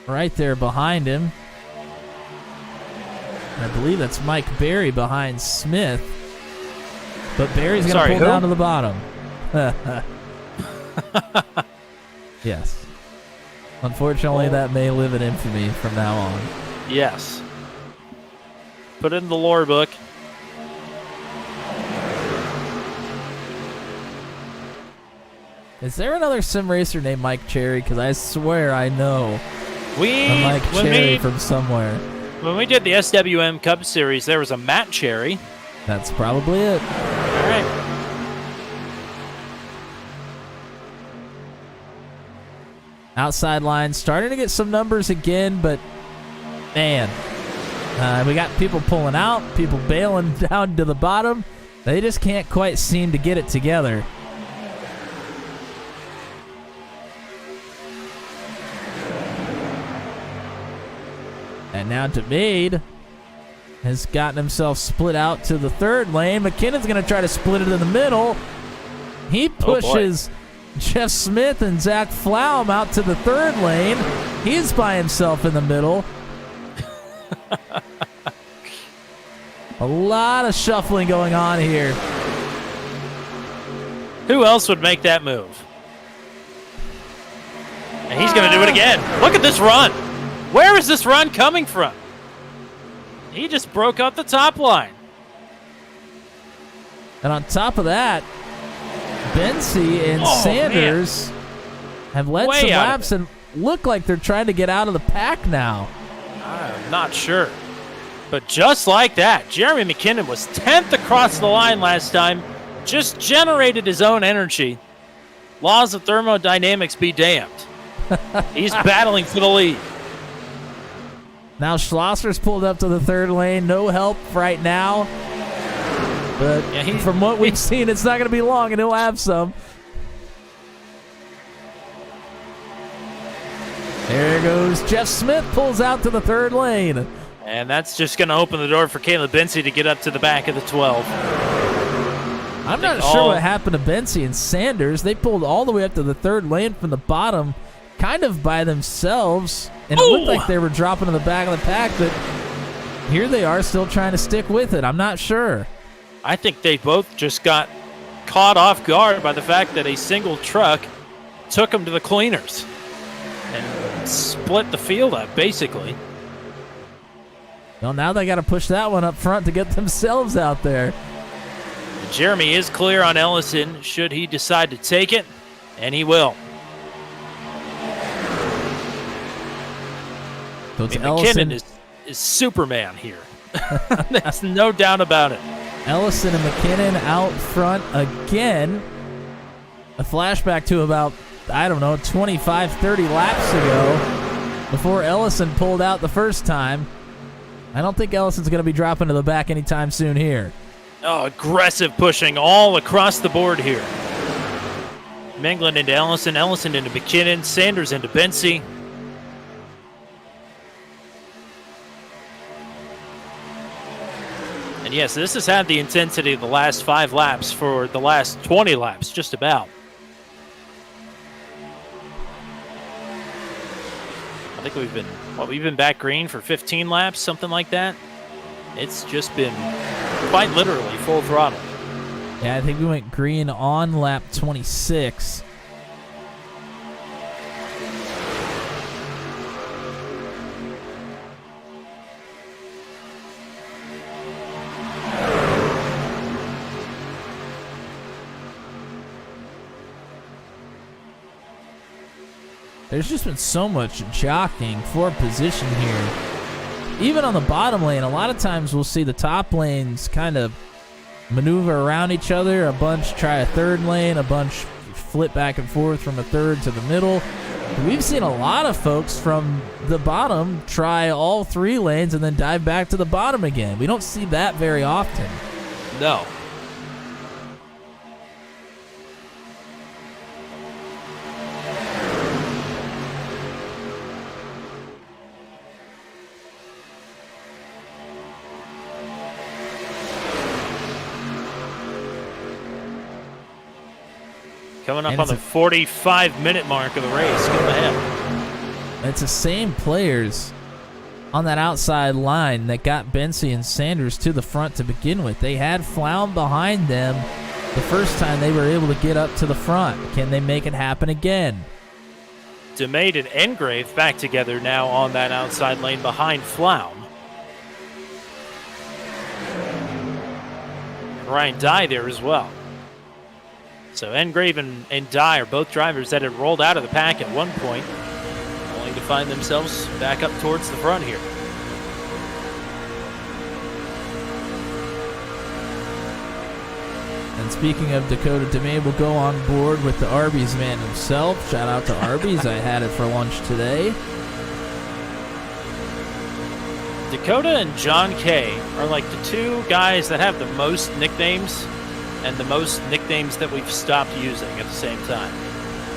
Right there behind him. I believe that's Mike Berry behind Smith. But Berry's going to pull down to the bottom. Yes. Unfortunately, that may live in infamy from now on.
Yes. Put it in the lore book.
Is there another sim racer named Mike Cherry? Because I swear I know
a
Mike Cherry from somewhere.
When we did the SWM Cup Series, there was a Matt Cherry.
That's probably it.
All right.
Outside line starting to get some numbers again, but man, we got people pulling out, people bailing down to the bottom. They just can't quite seem to get it together. And now DeMade has gotten himself split out to the third lane. McKinnon's going to try to split it in the middle. He pushes Jeff Smith and Zach Flaum out to the third lane. He's by himself in the middle. A lot of shuffling going on here.
Who else would make that move? And he's going to do it again. Look at this run. Where is this run coming from? He just broke up the top line.
And on top of that, Bensey and Sanders have led some laps and look like they're trying to get out of the pack now.
I'm not sure. But just like that, Jeremy McKinnon was 10th across the line last time, just generated his own energy. Laws of thermodynamics be damned. He's battling for the lead.
Now Schlosser's pulled up to the third lane. No help right now. But from what we've seen, it's not going to be long, and he'll have some. There goes Jeff Smith, pulls out to the third lane.
And that's just going to open the door for Caleb Bensey to get up to the back of the 12.
I'm not sure what happened to Bensey and Sanders. They pulled all the way up to the third lane from the bottom, kind of by themselves. And it looked like they were dropping to the back of the pack, but here they are still trying to stick with it. I'm not sure.
I think they both just got caught off guard by the fact that a single truck took them to the cleaners and split the field up, basically.
Well, now they got to push that one up front to get themselves out there.
Jeremy is clear on Ellison should he decide to take it, and he will.
So
McKinnon is Superman here. There's no doubt about it.
Ellison and McKinnon out front again. A flashback to about, 25, 30 laps ago before Ellison pulled out the first time. I don't think Ellison's going to be dropping to the back anytime soon here.
Oh, aggressive pushing all across the board here. Menglen into Ellison, Ellison into McKinnon, Sanders into Bensey. And yes, this has had the intensity of the last 5 laps for the last 20 laps, just about. I think we've been back green for 15 laps, something like that. It's just been quite literally full throttle.
Yeah, I think we went green on lap 26. There's just been so much jockeying for position here. Even on the bottom lane, a lot of times we'll see the top lanes kind of maneuver around each other. A bunch try a third lane, a bunch flip back and forth from a third to the middle. We've seen a lot of folks from the bottom try all 3 lanes and then dive back to the bottom again. We don't see that very often.
No. Coming up on the 45-minute mark of the race. Go ahead.
It's the same players on that outside line that got Bensey and Sanders to the front to begin with. They had Flaum behind them the first time they were able to get up to the front. Can they make it happen again?
DeMade and Engrave back together now on that outside lane behind Flaum. Ryan Dye there as well. So Engrave and Dye are both drivers that had rolled out of the pack at one point, only to find themselves back up towards the front here.
And And speaking of Dakota DeMay, will go on board with the Arby's man himself. Shout out to Arby's. I had it for lunch today.
Dakota and John Kay are like the two guys that have the most nicknames and the most nicknames that we've stopped using at the same time.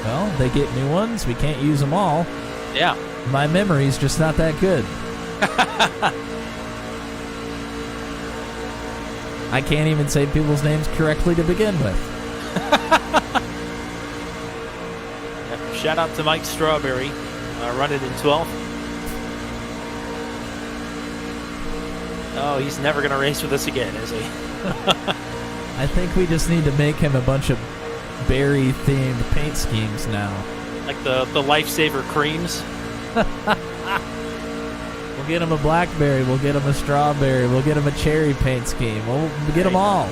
Well, they get new ones. We can't use them all.
Yeah.
My memory's just not that good. I can't even say people's names correctly to begin with.
Shout out to Mike Strawberry, running in 12th. Oh, he's never going to race with us again, is he?
I think we just need to make him a bunch of berry-themed paint schemes now.
Like the Lifesaver creams?
We'll get him a blackberry, we'll get him a strawberry, we'll get him a cherry paint scheme. We'll get them all.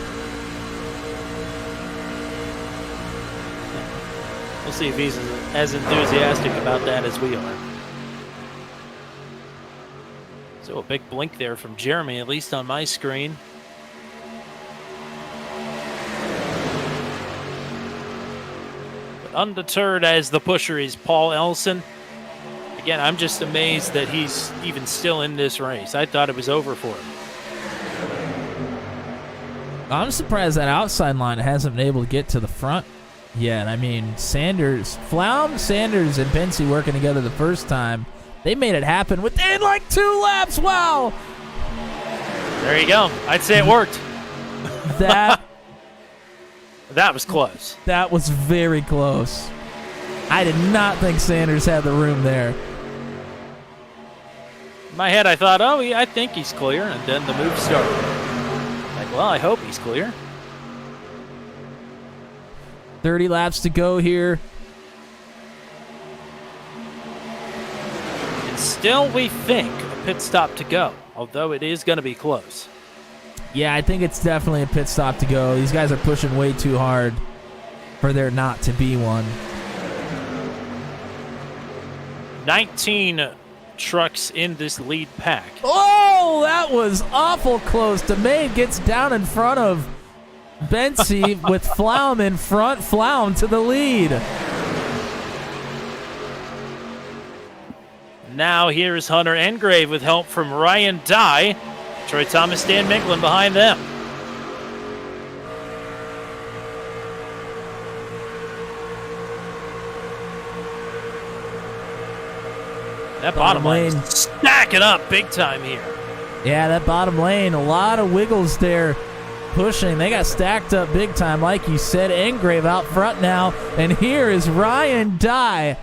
We'll see if he's as enthusiastic about that as we are. So a big blink there from Jeremy, at least on my screen. But undeterred as the pusher is Paul Elson. Again, I'm just amazed that he's even still in this race. I thought it was over for him.
I'm surprised that outside line hasn't been able to get to the front yet. I mean, Flaum, Sanders, and Pensy working together the first time. They made it happen within like 2 laps. Wow.
There you go. I'd say it worked.
That
was close.
That was very close. I did not think Sanders had the room there.
In my head, I thought, oh, I think he's clear, and then the move started. Like, well, I hope he's clear.
30 laps to go here.
And still, we think a pit stop to go, although it is going to be close.
Yeah, I think it's definitely a pit stop to go. These guys are pushing way too hard for there not to be one.
19 trucks in this lead pack.
Oh, that was awful close. DeMay gets down in front of Bensy with Flaum in front. Flaum to the lead.
Now here's Hunter Engrave with help from Ryan Dye. Troy Thomas, Dan Minklin behind them. That bottom lane stacking up big time here.
Yeah, that bottom lane, a lot of wiggles there pushing. They got stacked up big time, like you said. Engrave out front now, and here is Ryan Dye.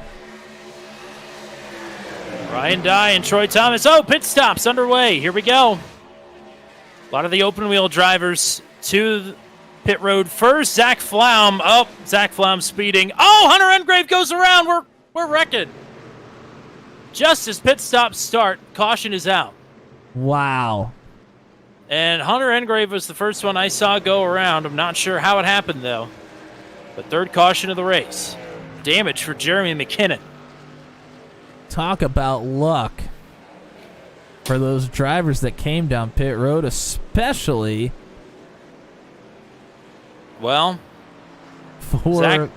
Ryan Dye and Troy Thomas. Oh, pit stops underway. Here we go. A lot of the open wheel drivers to the pit road first. Zach Flaum. Oh, Zach Flaum speeding. Oh, Hunter Engrave goes around. We're wrecking. Just as pit stops start, caution is out.
Wow.
And Hunter Engrave was the first one I saw go around. I'm not sure how it happened, though. The third caution of the race. Damage for Jeremy McKinnon.
Talk about luck for those drivers that came down pit road, especially
Well,
for
Zach,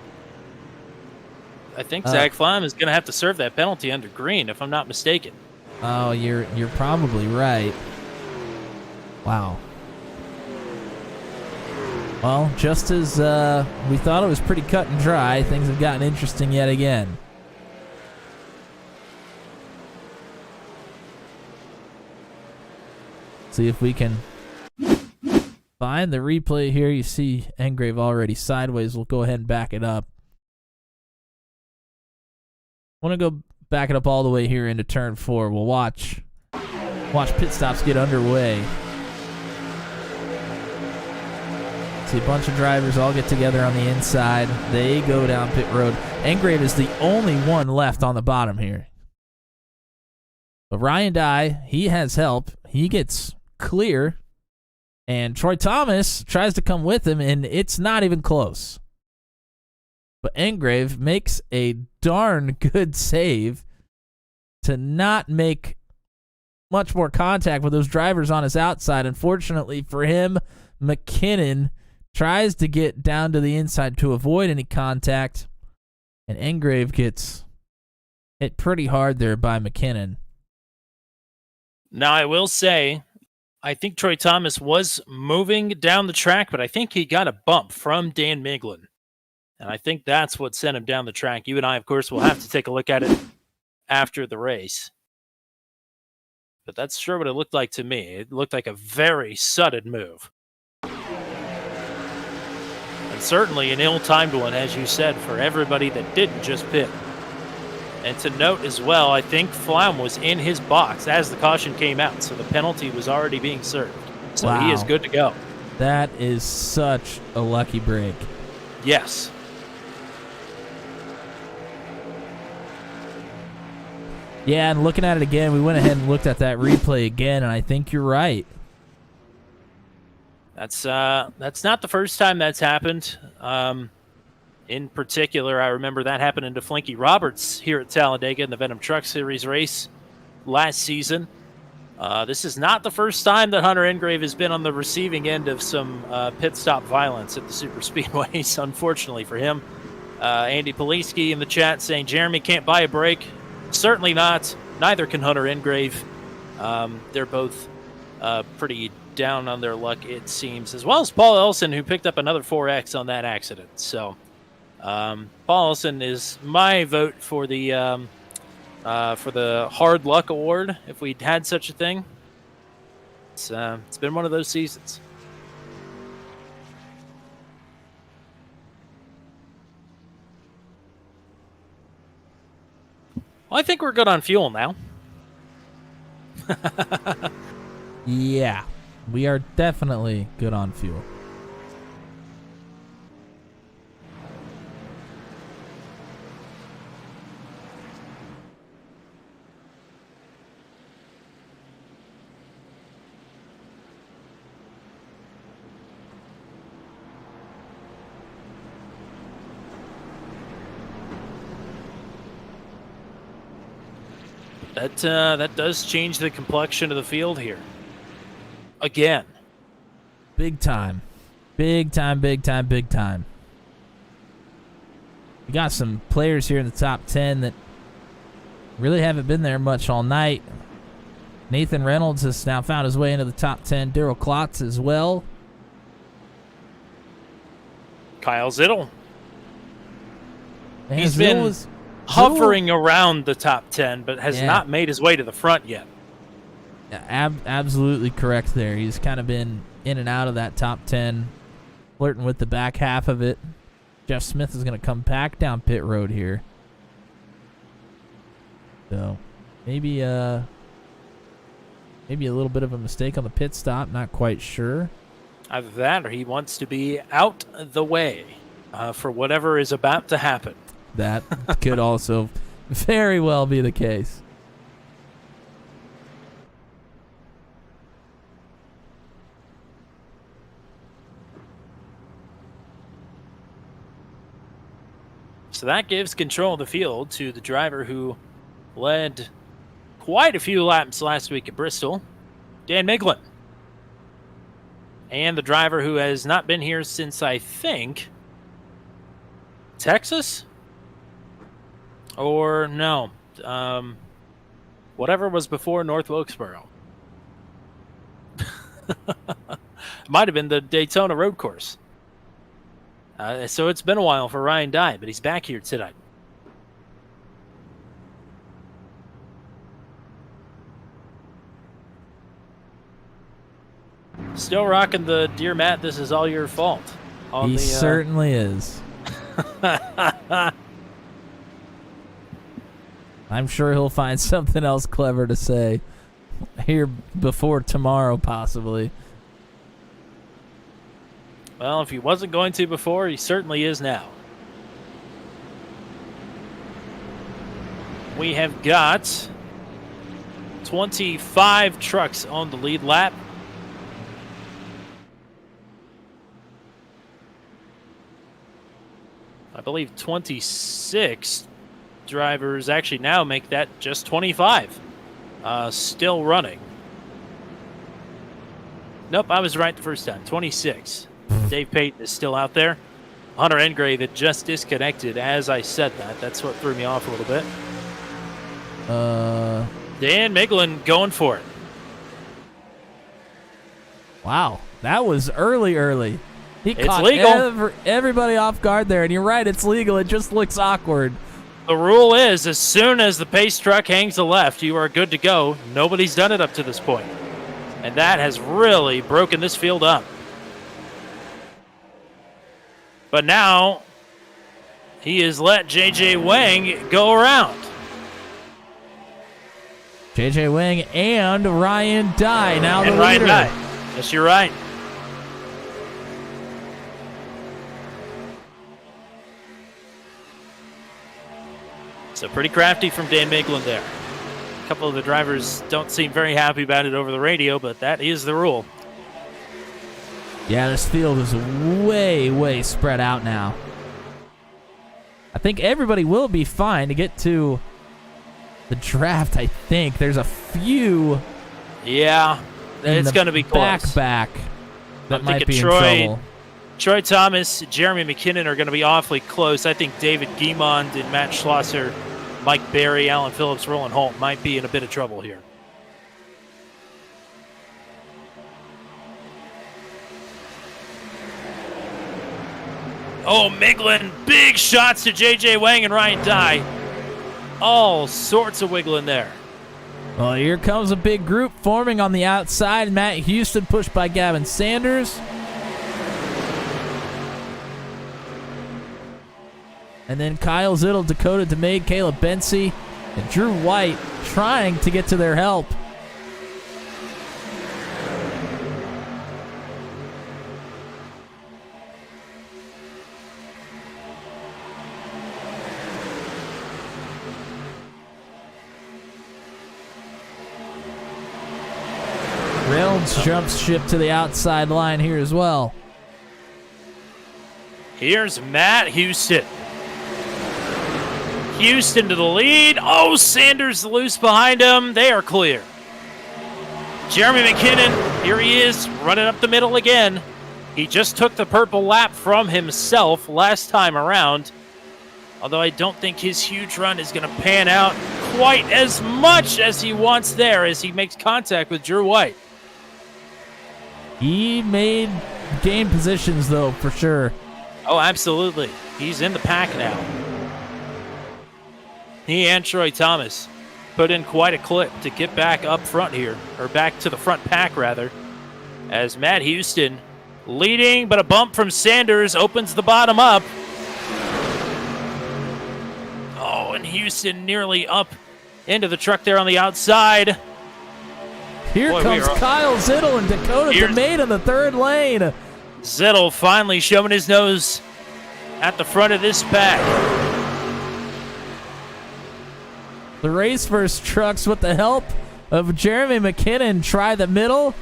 I think Zach Flaum is going to have to serve that penalty under green, if I'm not mistaken.
Oh, you're probably right. Wow. Well, just as we thought it was pretty cut and dry, things have gotten interesting yet again. See if we can find the replay here. You see Engrave already sideways. We'll go ahead and back it up. I want to go back it up all the way here into turn 4. We'll watch pit stops get underway. See a bunch of drivers all get together on the inside. They go down pit road. Engrave is the only one left on the bottom here. But Ryan Dye, he has help. He gets clear. And Troy Thomas tries to come with him, and it's not even close. But Engrave makes a darn good save to not make much more contact with those drivers on his outside. Unfortunately for him, McKinnon tries to get down to the inside to avoid any contact, and Engrave gets hit pretty hard there by McKinnon.
Now, I will say, I think Troy Thomas was moving down the track, but I think he got a bump from Dan Miglin. And I think that's what sent him down the track. You and I, of course, will have to take a look at it after the race. But that's sure what it looked like to me. It looked like a very sudden move. And certainly an ill-timed one, as you said, for everybody that didn't just pit. And to note as well, I think Flaum was in his box as the caution came out, so the penalty was already being served. So
Wow.
He is good to go.
That is such a lucky break.
Yes.
Yeah, and looking at it again, we went ahead and looked at that replay again, and I think you're right.
That's not the first time that's happened. In particular, I remember that happening to Flinky Roberts here at Talladega in the Venom Truck Series race last season. This is not the first time that Hunter Engrave has been on the receiving end of some pit stop violence at the Superspeedways, unfortunately for him. Andy Poliski in the chat saying Jeremy can't buy a break. Certainly not. Neither can Hunter Engrave. They're both pretty down on their luck, it seems, as well as Paul Ellison, who picked up another 4X on that accident. So Paul Ellison is my vote for the hard luck award, if we'd had such a thing. It's been one of those seasons. Well, I think we're good on fuel now.
Yeah, we are definitely good on fuel.
That does change the complexion of the field here. Again.
Big time. Big time, big time, big time. We got some players here in the top 10 that really haven't been there much all night. Nathan Reynolds has now found his way into the top 10. Daryl Klotz as well.
Kyle Zittel.
Man,
He's
Zittel
been
was-
hovering around the top 10, but has
Yeah.
not made his way to the front yet.
Absolutely correct there. He's kind of been in and out of that top 10, flirting with the back half of it. Jeff Smith is going to come back down pit road here. So maybe a little bit of a mistake on the pit stop. Not quite sure.
Either that or he wants to be out the way for whatever is about to happen.
That could also very well be the case.
So that gives control of the field to the driver who led quite a few laps last week at Bristol, Dan Miglin. And the driver who has not been here since, I think, Texas? Or no, whatever was before North Wilkesboro. Might have been the Daytona road course. So it's been a while for Ryan Dye, but he's back here tonight. Still rocking the Dear Matt, this is all your fault.
He certainly is. I'm sure he'll find something else clever to say here before tomorrow, possibly.
Well, if he wasn't going to before, he certainly is now. We have got 25 trucks on the lead lap. I believe 26 drivers actually now make that just 25. Still running. Nope, I was right the first time. 26. Dave Payton is still out there. Hunter Engrave had just disconnected as I said that. That's what threw me off a little bit. Dan Miglin going for it.
Wow, that was early. He
It's
caught
legal.
Everybody off guard there, and you're right, it's legal. It just looks awkward.
The rule is as soon as the pace truck hangs a left, you are good to go. Nobody's done it up to this point. And that has really broken this field up. But now, he has let J.J. Wang go around.
J.J. Wang and Ryan Dye now the
And Ryan
leader.
Dye. Yes, you're right. So pretty crafty from Dan Miglin there. A couple of the drivers don't seem very happy about it over the radio, but that is the rule.
Yeah, this field is way spread out now. I think everybody will be fine to get to the draft, I think. There's a few
Yeah, it's going to be close.
back that
I'm
might
thinking
be in
Troy-
trouble.
Troy Thomas, Jeremy McKinnon are going to be awfully close. I think David Guimond and Matt Schlosser, Mike Berry, Alan Phillips, Roland Holt might be in a bit of trouble here. Oh, Miglin, big shots to J.J. Wang and Ryan Dye. All sorts of wiggling there.
Well, here comes a big group forming on the outside. Matt Houston pushed by Gavin Sanders. And then Kyle Zittel, Dakota DeMade, Caleb Bensey, and Drew White trying to get to their help. Reynolds jumps ship to the outside line here as well.
Here's Matt Houston. Houston to the lead. Oh, Sanders loose behind him. They are clear. Jeremy McKinnon, here he is, running up the middle again. He just took the purple lap from himself last time around. Although I don't think his huge run is going to pan out quite as much as he wants there as he makes contact with Drew White.
He made game positions, though, for sure.
Oh, absolutely. He's in the pack now. He and Troy Thomas put in quite a clip to get back up front here, or back to the front pack, rather, as Matt Houston leading, but a bump from Sanders opens the bottom up. Oh, and Houston nearly up into the truck there on the outside.
Here
Boy,
comes Kyle Zittel and Dakota DeMade in the third lane.
Zittel finally showing his nose at the front of this pack.
The race first trucks, with the help of Jeremy McKinnon, try the middle.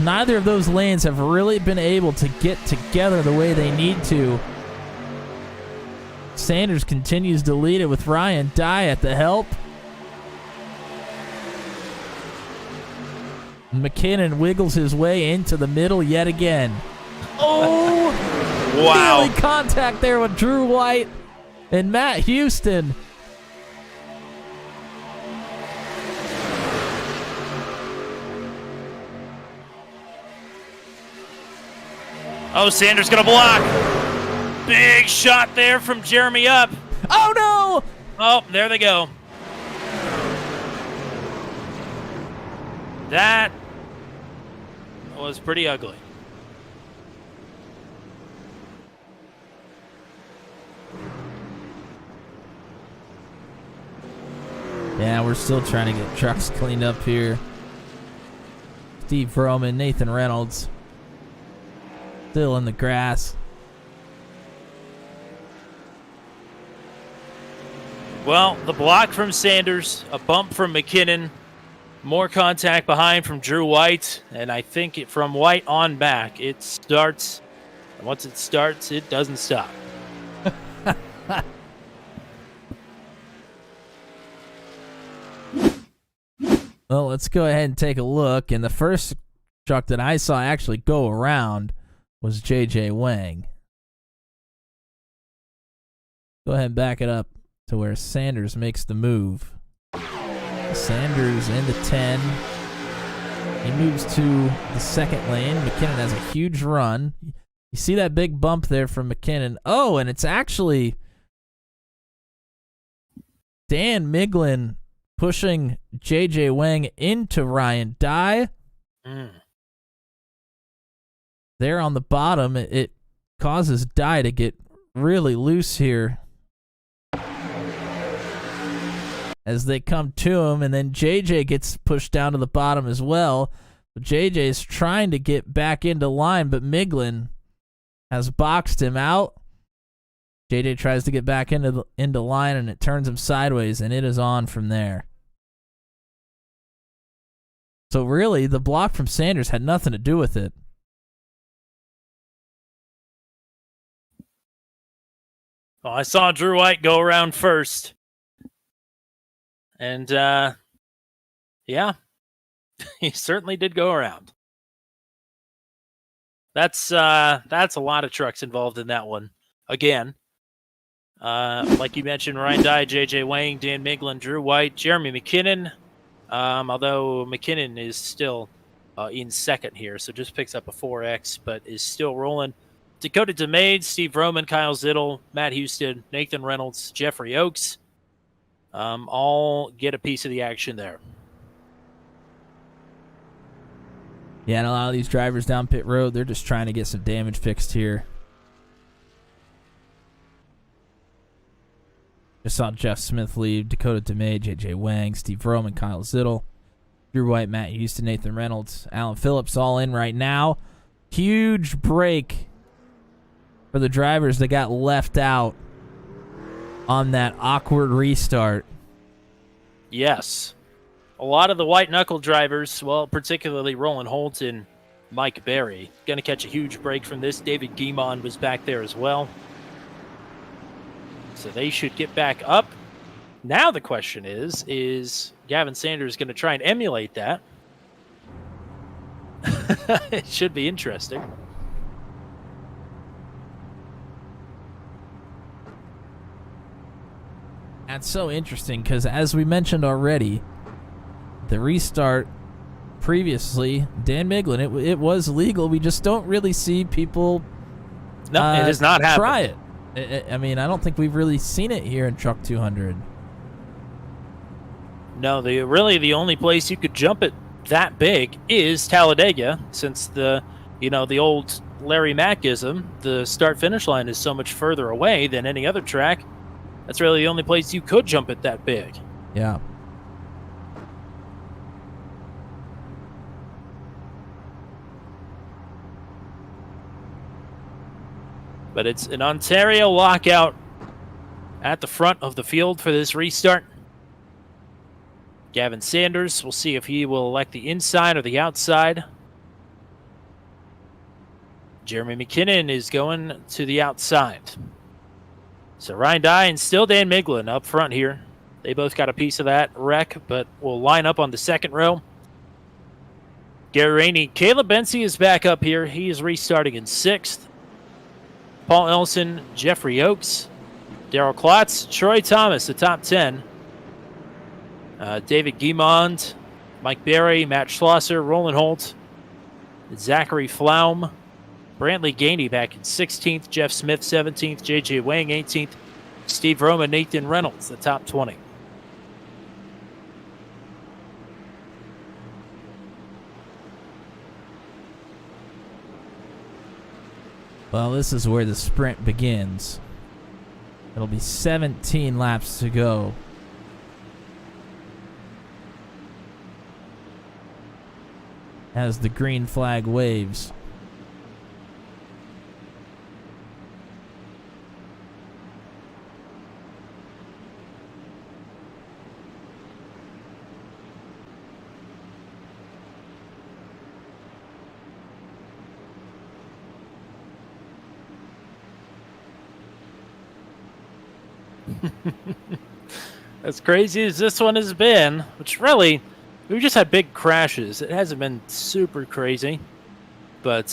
Neither of those lanes have really been able to get together the way they need to. Sanders continues to lead it with Ryan Dye at the help. McKinnon wiggles his way into the middle yet again. Oh!
Wow.
Nearly contact there with Drew White and Matt Houston.
Oh, Sanders gonna block. Big shot there from Jeremy up.
Oh no!
Oh, there they go. That was pretty ugly.
Yeah, we're still trying to get trucks cleaned up here. Steve Roman, Nathan Reynolds, still in the grass.
Well, the block from Sanders, a bump from McKinnon, more contact behind from Drew White, and I think from White on back, it starts. And once it starts, it doesn't stop.
Well, let's go ahead and take a look. And the first truck that I saw actually go around was J.J. Wang. Go ahead and back it up to where Sanders makes the move. Sanders into 10. He moves to the second lane. McKinnon has a huge run. You see that big bump there from McKinnon. Oh, and it's actually Dan Miglin pushing J.J. Wang into Ryan Dye. There on the bottom, it causes Dye to get really loose here as they come to him, and then JJ gets pushed down to the bottom as well. JJ is trying to get back into line, but Miglin has boxed him out. JJ tries to get back into line, and it turns him sideways, and it is on from there. So really, the block from Sanders had nothing to do with it.
Well, I saw Drew White go around first. And, yeah, he certainly did go around. That's a lot of trucks involved in that one. Again, like you mentioned, Ryan Dye, J.J. Wang, Dan Miglin, Drew White, Jeremy McKinnon, although McKinnon is still in second here, so just picks up a 4X, but is still rolling. Dakota DeMade, Steve Roman, Kyle Zittel, Matt Houston, Nathan Reynolds, Jeffrey Oakes, all get a piece of the action there.
Yeah, and a lot of these drivers down pit road, they're just trying to get some damage fixed here. Just saw Jeff Smith leave, Dakota DeMay, J.J. Wang, Steve Roman, Kyle Zittel, Drew White, Matt Houston, Nathan Reynolds, Alan Phillips all in right now. Huge break for the drivers that got left out on that awkward restart.
Yes. A lot of the white knuckle drivers, well, particularly Roland Holt and Mike Berry, going to catch a huge break from this. David Guimond was back there as well. So they should get back up. Now the question is Gavin Sanders going to try and emulate that? It should be interesting.
That's so interesting because, as we mentioned already, the restart previously, Dan Miglin, it was legal. We just don't really see people
No, it has not happened.
Try it. I mean, I don't think we've really seen it here in Truck 200.
No, the only place you could jump it that big is Talladega, since the old Larry Mackism, the start-finish line is so much further away than any other track. That's really the only place you could jump it that big.
Yeah.
But it's an Ontario lockout at the front of the field for this restart. Gavin Sanders, we'll see if he will elect the inside or the outside. Jeremy McKinnon is going to the outside. So Ryan Dye and still Dan Miglin up front here. They both got a piece of that wreck, but will line up on the second row. Gary Rainey, Caleb Bensie is back up here. He is restarting in 6th. Paul Elson, Jeffrey Oakes, Daryl Klotz, Troy Thomas, the top 10. David Guimond, Mike Berry, Matt Schlosser, Roland Holt, Zachary Flaum, Brantley Gainey back in 16th, Jeff Smith 17th, J.J. Wang 18th, Steve Roman, Nathan Reynolds, the top 20.
Well, this is where the sprint begins. It'll be 17 laps to go. As the green flag waves.
As crazy as this one has been, which really, We've just had big crashes. It hasn't been super crazy, but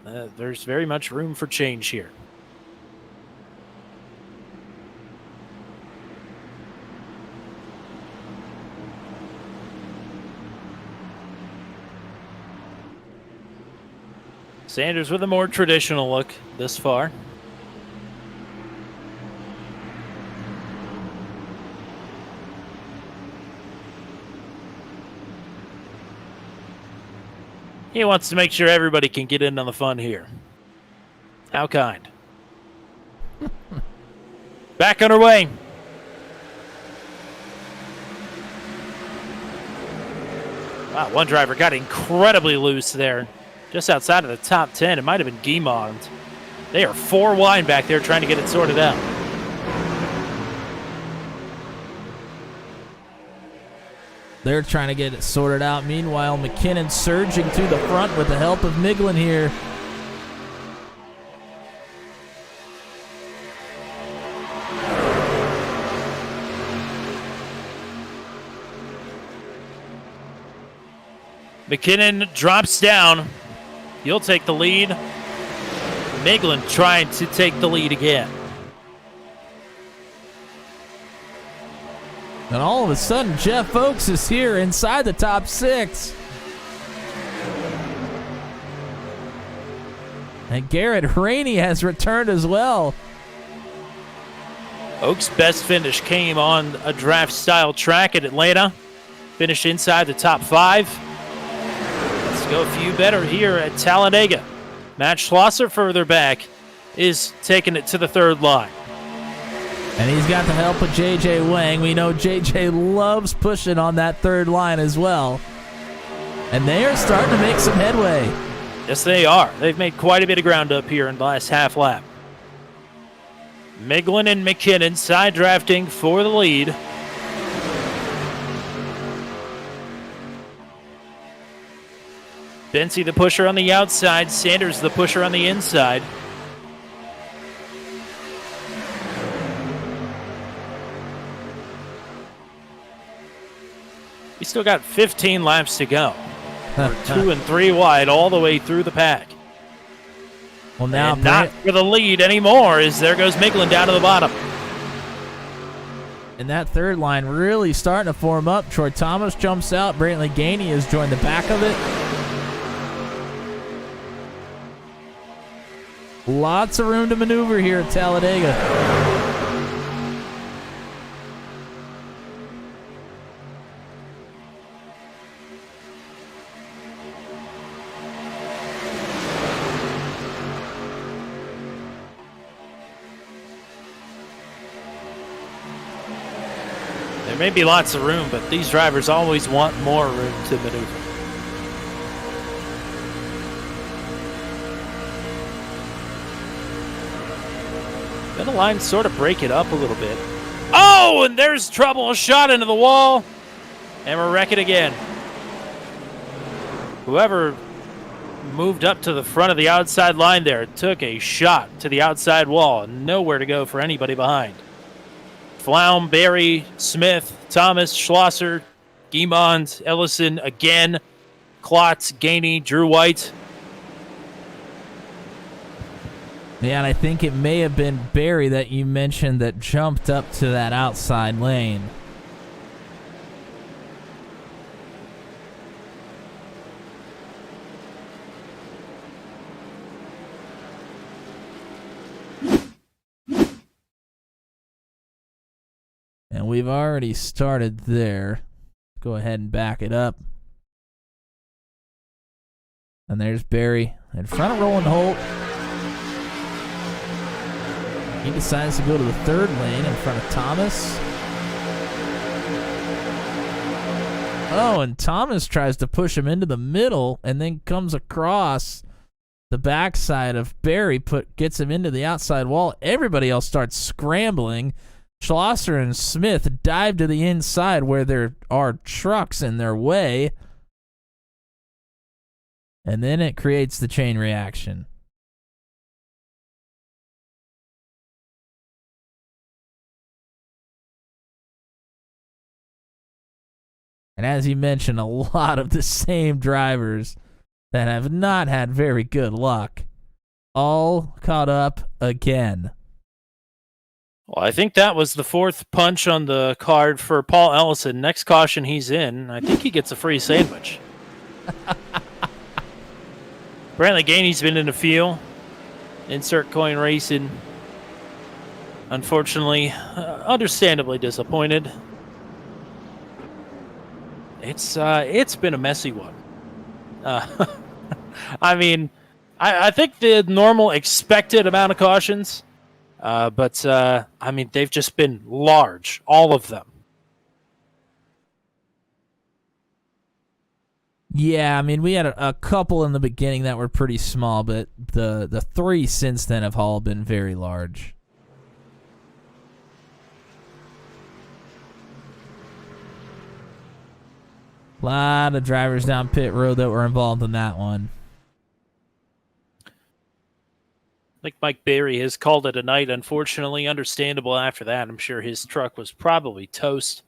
there's very much room for change here. Sanders with a more traditional look this far. He wants to make sure everybody can get in on the fun here. How kind. Back on our way. Wow, one driver got incredibly loose there. Just outside of the top 10. It might have been Guimond. They are 4 wide back there trying to get it sorted out.
They're trying to get it sorted out. Meanwhile, McKinnon surging to the front with the help of Miglin here.
McKinnon drops down. He'll take the lead. Miglin trying to take the lead again.
And all of a sudden, Jeff Oakes is here inside the top 6. And Garrett Rainey has returned as well.
Oakes' best finish came on a draft-style track at Atlanta. Finished inside the top 5. Let's go a few better here at Talladega. Matt Schlosser further back is taking it to the 3rd line.
And he's got the help of J.J. Wang. We know J.J. loves pushing on that 3rd line as well. And they are starting to make some headway.
Yes, they are. They've made quite a bit of ground up here in the last half lap. Miglin and McKinnon side drafting for the lead. Bency the pusher on the outside. Sanders the pusher on the inside. We still got 15 laps to go. We're 2 and 3 wide all the way through the pack.
Well, now
and not for the lead anymore, as there goes Miglin down to the bottom.
And that 3rd line really starting to form up. Troy Thomas jumps out. Brantley Gainey has joined the back of it. Lots of room to maneuver here at Talladega.
There may be lots of room, but these drivers always want more room to maneuver. Then the line sort of break it up a little bit. Oh, and there's trouble. A shot into the wall. And we're wrecking again. Whoever moved up to the front of the outside line there took a shot to the outside wall. Nowhere to go for anybody behind. Flaum, Barry, Smith, Thomas, Schlosser, Guimond, Ellison again. Klotz, Gainey, Drew White.
Yeah, and I think it may have been Barry that you mentioned that jumped up to that outside lane. And we've already started there. Go ahead and back it up. And there's Barry in front of Roland Holt. He decides to go to the 3rd lane in front of Thomas. Oh, and Thomas tries to push him into the middle and then comes across the backside of Barry, gets him into the outside wall. Everybody else starts scrambling. Schlosser and Smith dive to the inside where there are trucks in their way. And then it creates the chain reaction. And as you mentioned, a lot of the same drivers that have not had very good luck all caught up again.
Well, I think that was the fourth punch on the card for Paul Ellison. Next caution he's in, I think he gets a free sandwich. Brantley Gainey's been in a few. Insert coin racing. Unfortunately, understandably disappointed. It's been a messy one. I mean, I think the normal expected amount of cautions, but I mean, they've just been large, all of them.
Yeah, I mean, we had a couple in the beginning that were pretty small, but the three since then have all been very large. A lot of drivers down pit road that were involved in that one.
I think Mike Berry has called it a night. Unfortunately, understandable after that. I'm sure his truck was probably toast.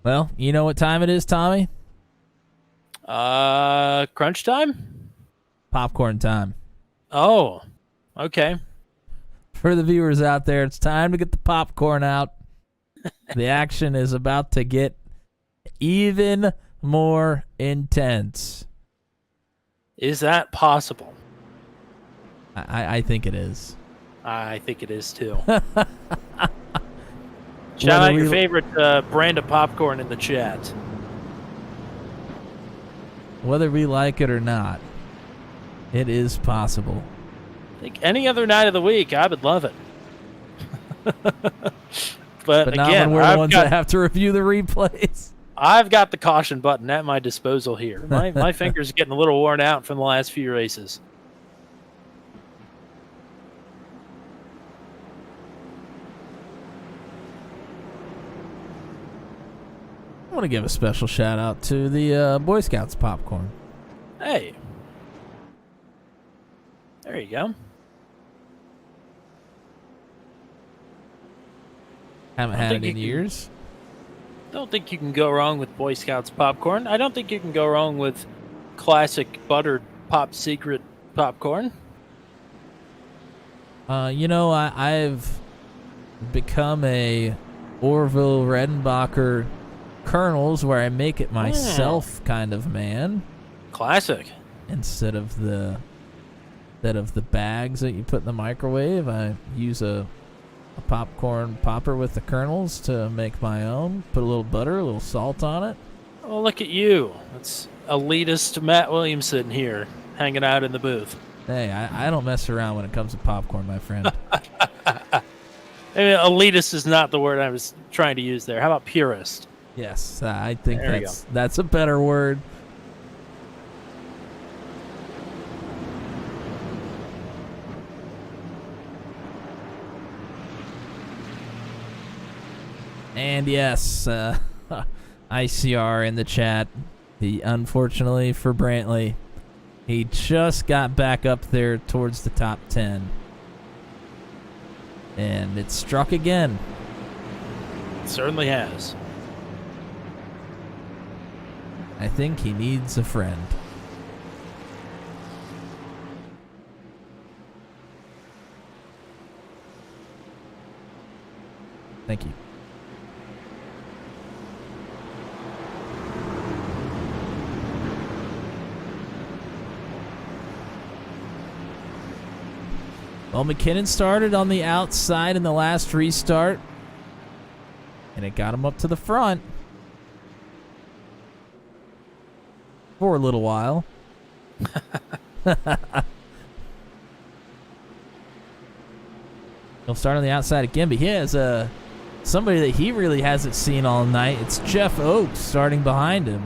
Well, you know what time it is, Tommy?
Crunch time?
Popcorn time.
Oh, okay.
For the viewers out there, it's time to get the popcorn out. The action is about to get even more intense.
Is that possible?
I think it is.
I think it is too. Shout out your favorite brand of popcorn in the chat.
Whether we like it or not, it is possible.
I think any other night of the week, I would love it. But
not
again,
when we're the ones that have to review the replays.
I've got the caution button at my disposal here. My fingers are getting a little worn out from the last few races.
I want to give a special shout out to the Boy Scouts popcorn.
Hey. There you go.
Haven't had it in years.
Don't think you can go wrong with Boy Scouts popcorn. I don't think you can go wrong with classic buttered Pop Secret popcorn.
I've become a Orville Redenbacher kernels where I make it myself kind of man.
Classic.
Instead of the bags that you put in the microwave, I use a popcorn popper with the kernels to make my own. Put a little butter, a little salt on it.
Oh, look at you. That's elitist Matt Williamson here, hanging out in the booth.
Hey, I don't mess around when it comes to popcorn, my friend.
Elitist is not the word I was trying to use there. How about purist?
Yes, I think
There you
that's a better word. And yes, ICR in the chat. Unfortunately for Brantley, he just got back up there towards the top 10. And it struck again.
It certainly has.
I think he needs a friend. Thank you. Well, McKinnon started on the outside in the last restart, and it got him up to the front for a little while. He'll start on the outside again, but he has somebody that he really hasn't seen all night. It's Jeff Oakes starting behind him.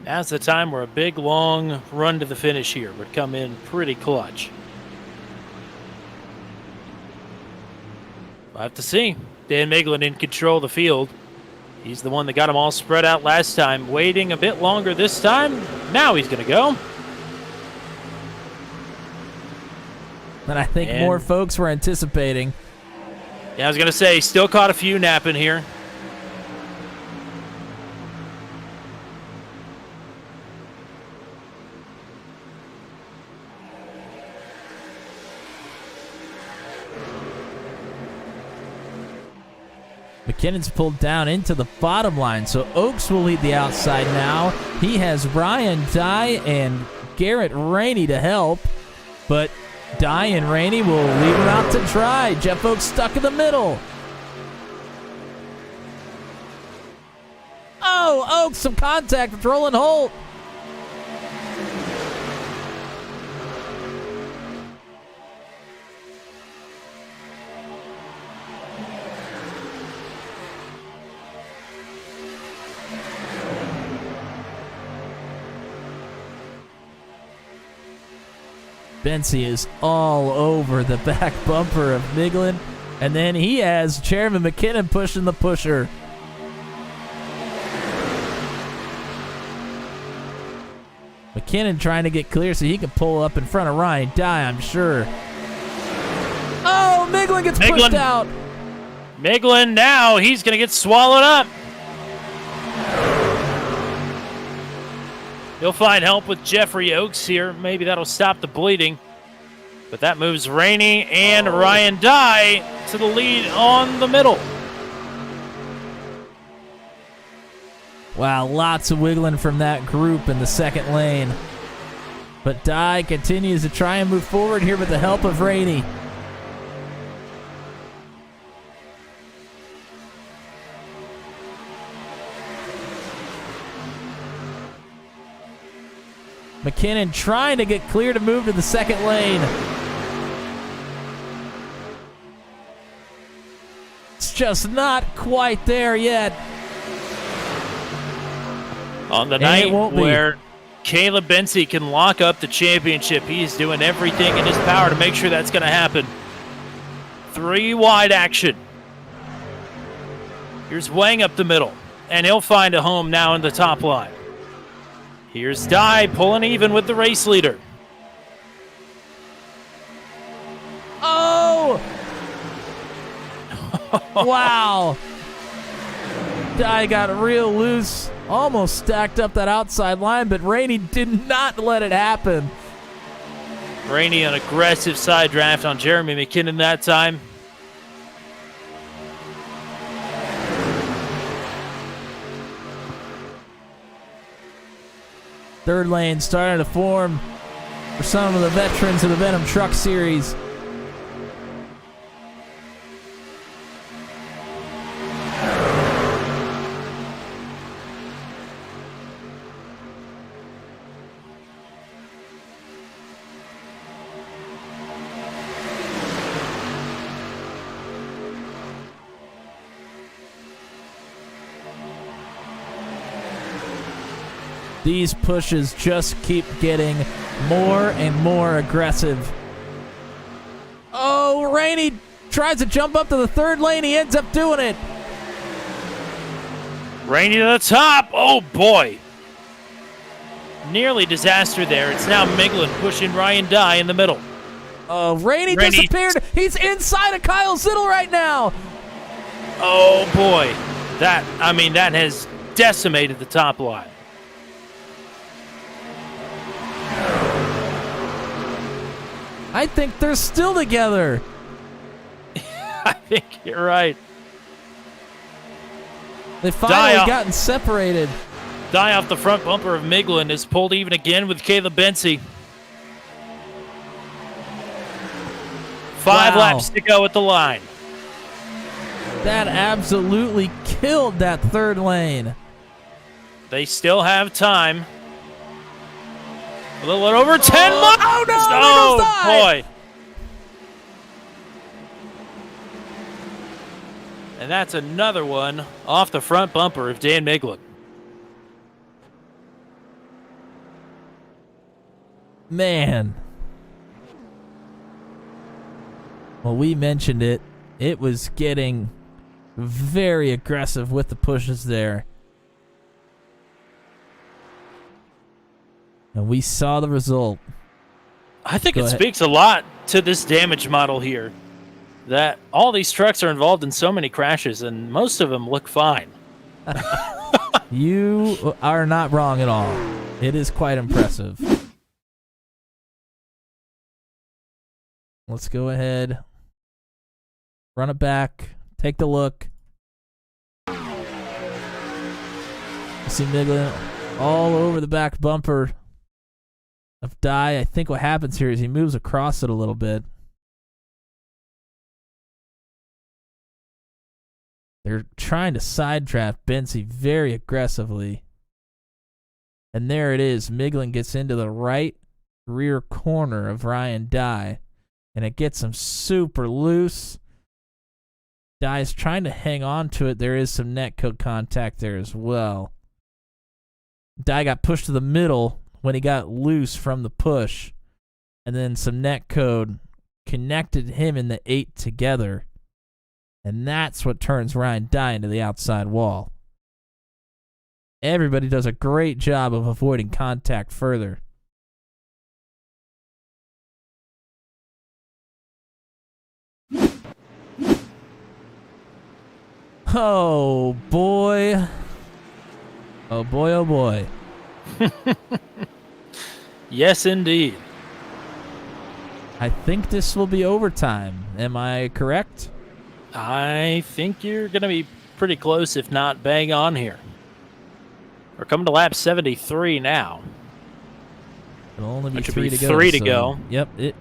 Now's the time where a big, long run to the finish here would come in pretty clutch. We'll have to see. Dan Miglin in control of the field. He's the one that got them all spread out last time. Waiting a bit longer this time. Now he's going to go.
And I think more folks were anticipating.
Yeah, I was going to say, still caught a few napping here.
McKinnon's pulled down into the bottom line, so Oaks will lead the outside now. He has Ryan Dye and Garrett Rainey to help, but Dye and Rainey will leave him out to dry. Jeff Oaks stuck in the middle. Oh, Oaks, some contact with Roland Holt. Bensey is all over the back bumper of Miglin, and then he has Chairman McKinnon pushing the pusher. McKinnon trying to get clear so he can pull up in front of Ryan Dye, I'm sure. Oh, Miglin gets pushed out.
Miglin now, he's going to get swallowed up. He'll find help with Jeffrey Oaks here. Maybe that'll stop the bleeding. But that moves Rainey and Ryan Dye to the lead on the middle.
Wow, lots of wiggling from that group in the second lane. But Dye continues to try and move forward here with the help of Rainey. McKinnon trying to get clear to move to the second lane. It's just not quite there yet.
On the night where Caleb Bensey can lock up the championship, he's doing everything in his power to make sure that's going to happen. 3 wide action. Here's Wang up the middle, and he'll find a home now in the top line. Here's Dye pulling even with the race leader.
Oh! Wow. Dye got real loose. Almost stacked up that outside line, but Rainey did not let it happen.
Rainey an aggressive side draft on Jeremy McKinnon that time.
Third lane starting to form for some of the veterans of the Venom Truck Series. These pushes just keep getting more and more aggressive. Oh, Rainey tries to jump up to the third lane. He ends up doing it.
Rainey to the top. Oh, boy. Nearly disaster there. It's now Miglin pushing Ryan Dye in the middle.
Oh, Rainey disappeared. He's inside of Kyle Zittel right now.
Oh, boy. That has decimated the top line.
I think they're still together.
I think you're right.
They finally gotten separated.
Dye off the front bumper of Miglin is pulled even again with Caleb Bensey. 5 laps to go at the line.
That absolutely killed that third lane.
They still have time. A little over 10 miles.
Oh, no.
Oh, boy. And that's another one off the front bumper of Dan Miglin.
Man. Well, we mentioned it It was getting very aggressive with the pushes there. And we saw the result.
I think
Go
it
ahead.
speaks a lot to this damage model here that all these trucks are involved in so many crashes, and most of them look fine.
You are not wrong at all. It is quite impressive. Let's go ahead. Run it back. Take the look. You see Miglin all over the back bumper of Dye. I think what happens here is he moves across it a little bit. They're trying to side draft Bensy very aggressively. And there it is. Miglin gets into the right rear corner of Ryan Dye. And it gets him super loose. Dye's trying to hang on to it. There is some netcode contact there as well. Dye got pushed to the middle when he got loose from the push. And then some netcode connected him and the 8 together. And that's what turns Ryan Dye into the outside wall. Everybody does a great job of avoiding contact further. Oh, boy. Oh, boy, oh, boy.
Yes, indeed.
I think this will be overtime. Am I correct?
I think you're going to be pretty close, if not bang on here. We're coming to lap 73 now.
It'll only be
Which would
3
be
to go.
3 to
so-
go.
Yep.
Yep.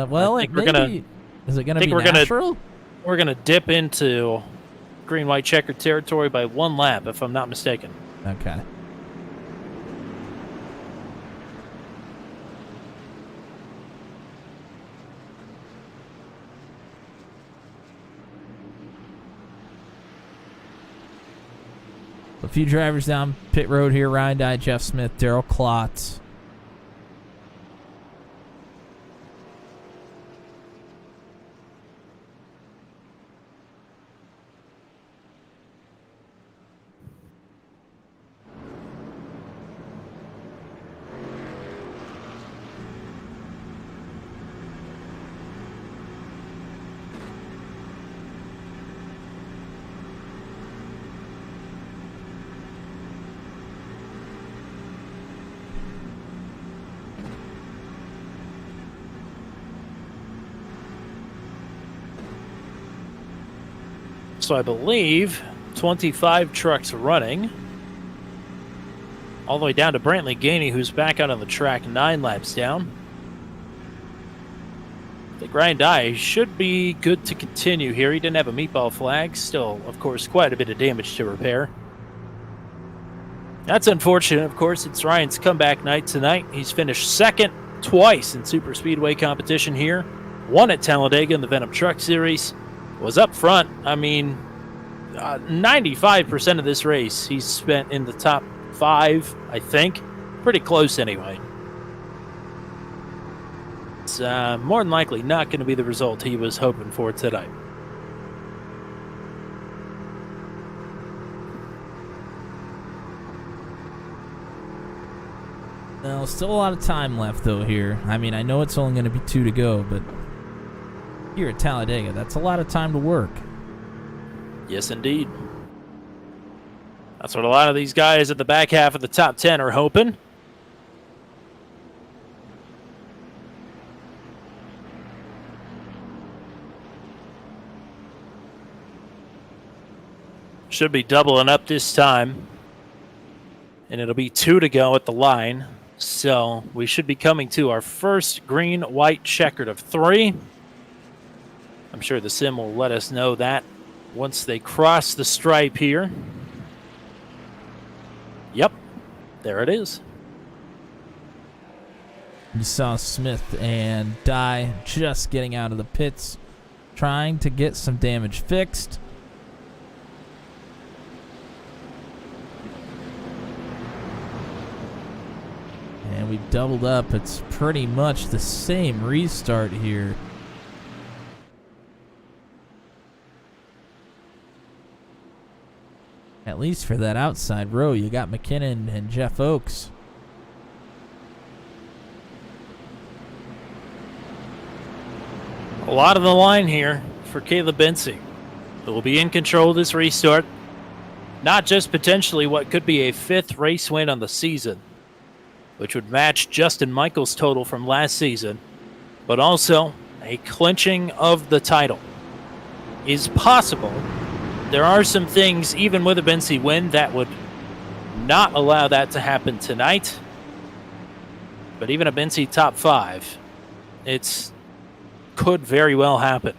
Well,
I
it
think we're
may
gonna-
be. Is it going to
I
be
think we're
natural?
We're going to dip into green-white checkered territory by 1 lap, if I'm not mistaken.
Okay. A few drivers down pit road here. Ryan Dye, Jeff Smith, Daryl Klotz.
So I believe 25 trucks running. All the way down to Brantley Gainey, who's back out on the track 9 laps down. I think Ryan Dye should be good to continue here. He didn't have a meatball flag. Still, of course, quite a bit of damage to repair. That's unfortunate, of course. It's Ryan's comeback night tonight. He's finished second twice in Superspeedway competition here. Won at Talladega in the Venom Truck Series. Was up front. I mean, 95% of this race he's spent in the top 5, I think. Pretty close anyway. It's more than likely not going to be the result he was hoping for tonight.
Well, still a lot of time left, though, here. I mean, I know it's only going to be 2 to go, but here at Talladega, that's a lot of time to work.
Yes, indeed. That's what a lot of these guys at the back half of the top 10 are hoping. Should be doubling up this time. And it'll be 2 to go at the line. So we should be coming to our first green-white checkered of 3. I'm sure the sim will let us know that once they cross the stripe here. Yep, there it is.
You saw Smith and Dye just getting out of the pits, trying to get some damage fixed. And we've doubled up. It's pretty much the same restart here. At least for that outside row, you got McKinnon and Jeff Oakes.
A lot of the line here for Caleb Bensey, who will be in control of this restart. Not just potentially what could be a 5th race win on the season, which would match Justin Michaels' total from last season, but also a clinching of the title is possible. There are some things, even with a Bensey win, that would not allow that to happen tonight. But even a Bensey top 5, it's could very well happen.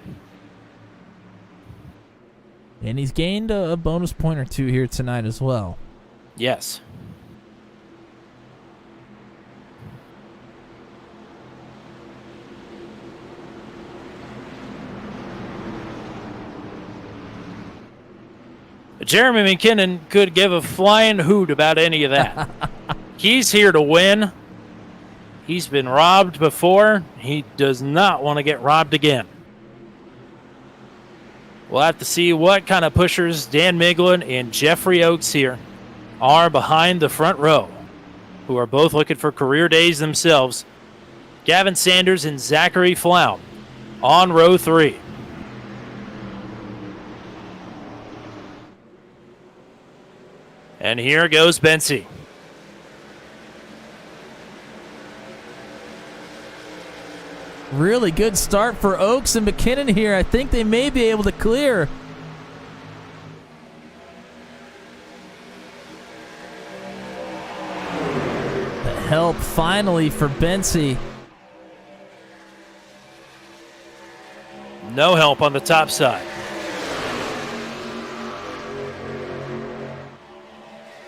And he's gained a bonus point or 2 here tonight as well.
Yes. Jeremy McKinnon could give a flying hoot about any of that. He's here to win. He's been robbed before. He does not want to get robbed again. We'll have to see what kind of pushers Dan Miglin and Jeffrey Oakes here are behind the front row, who are both looking for career days themselves. Gavin Sanders and Zachary Flaum on row 3. And here goes Bensey.
Really good start for Oakes and McKinnon here. I think they may be able to clear. The help finally for Bensey.
No help on the top side.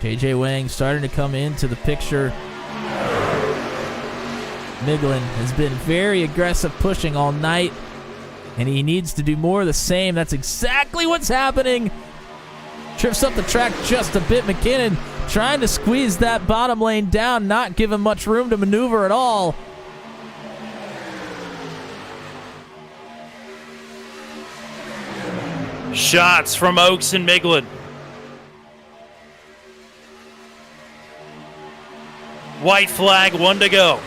JJ Wang starting to come into the picture. Miglin has been very aggressive pushing all night, and he needs to do more of the same. That's exactly what's happening. Trips up the track just a bit. McKinnon trying to squeeze that bottom lane down, not give him much room to maneuver at all.
Shots from Oakes and Miglin. White flag, 1 to go.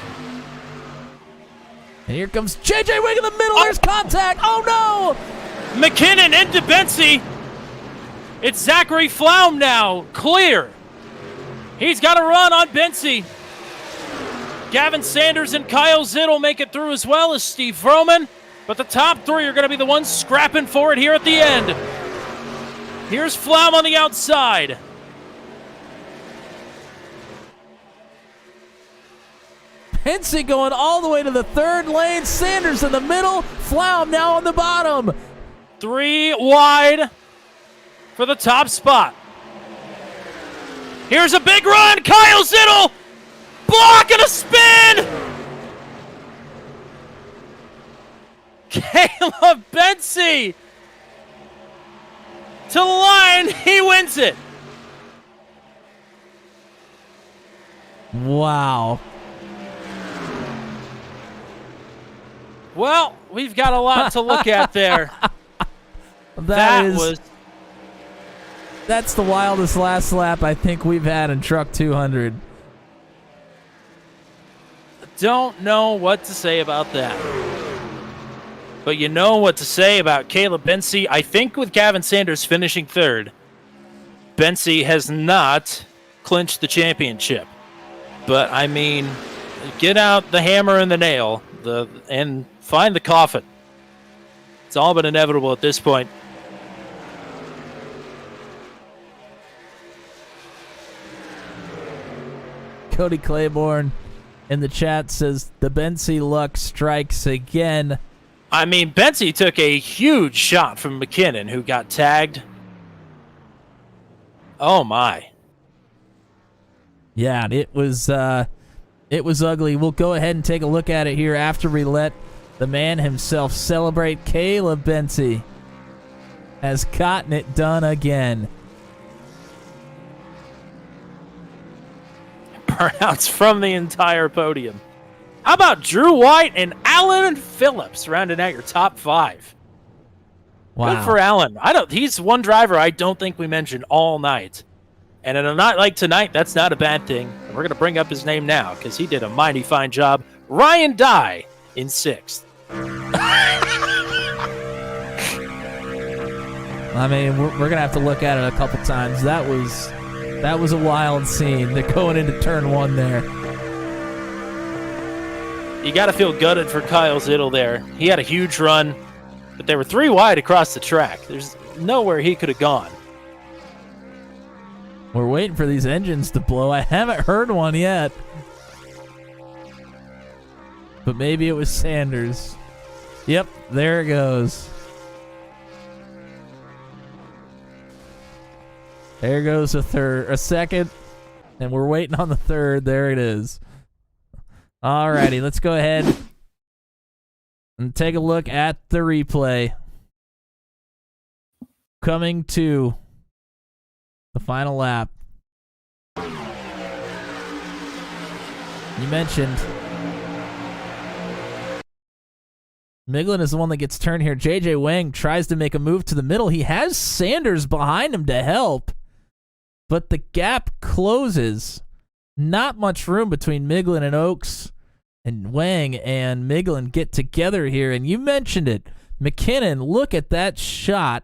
And here comes JJ Wing in the middle. There's contact. Oh, no.
McKinnon into Bensey. It's Zachary Flaum now. Clear. He's got a run on Bensey. Gavin Sanders and Kyle Zittel make it through as well as Steve Vroman. But the top 3 are going to be the ones scrapping for it here at the end. Here's Flaum on the outside.
Bensey going all the way to the 3rd lane. Sanders in the middle. Flaum now on the bottom.
3 wide for the top spot. Here's a big run. Kyle Zittel. Block and a spin. Caleb Bensey to the line. He wins it.
Wow.
Well, we've got a lot to look at there.
That's the wildest last lap I think we've had in Truck 200.
Don't know what to say about that. But you know what to say about Caleb Bensey. I think with Gavin Sanders finishing 3rd, Bensey has not clinched the championship. But, I mean, get out the hammer and the nail and find the coffin. It's all but inevitable at this point.
Cody Claiborne in the chat says the Bensey luck strikes again.
I mean, Bensey took a huge shot from McKinnon, who got tagged. Oh, my.
Yeah, it was ugly. We'll go ahead and take a look at it here after we let the man himself celebrate. Caleb Bensey has gotten it done again.
Burnouts from the entire podium. How about Drew White and Alan Phillips rounding out your top 5?
Wow.
Good for Alan. He's one driver I don't think we mentioned all night. And in a night like tonight, that's not a bad thing. And we're going to bring up his name now because he did a mighty fine job. Ryan Dye in 6th.
I mean, we're going to have to look at it a couple times. That was a wild scene. They're going into turn 1 there.
You got to feel gutted for Kyle Zittel there. He had a huge run, but they were 3 wide across the track. There's nowhere he could have gone.
We're waiting for these engines to blow. I haven't heard one yet. But maybe it was Sanders. Yep, there it goes. There goes a second, and we're waiting on the third. There it is. Alrighty, let's go ahead and take a look at the replay. Coming to the final lap. You mentioned Miglin is the one that gets turned here. JJ Wang tries to make a move to the middle. He has Sanders behind him to help, but the gap closes. Not much room between Miglin and Oaks, and Wang and Miglin get together here. And you mentioned it. McKinnon, look at that shot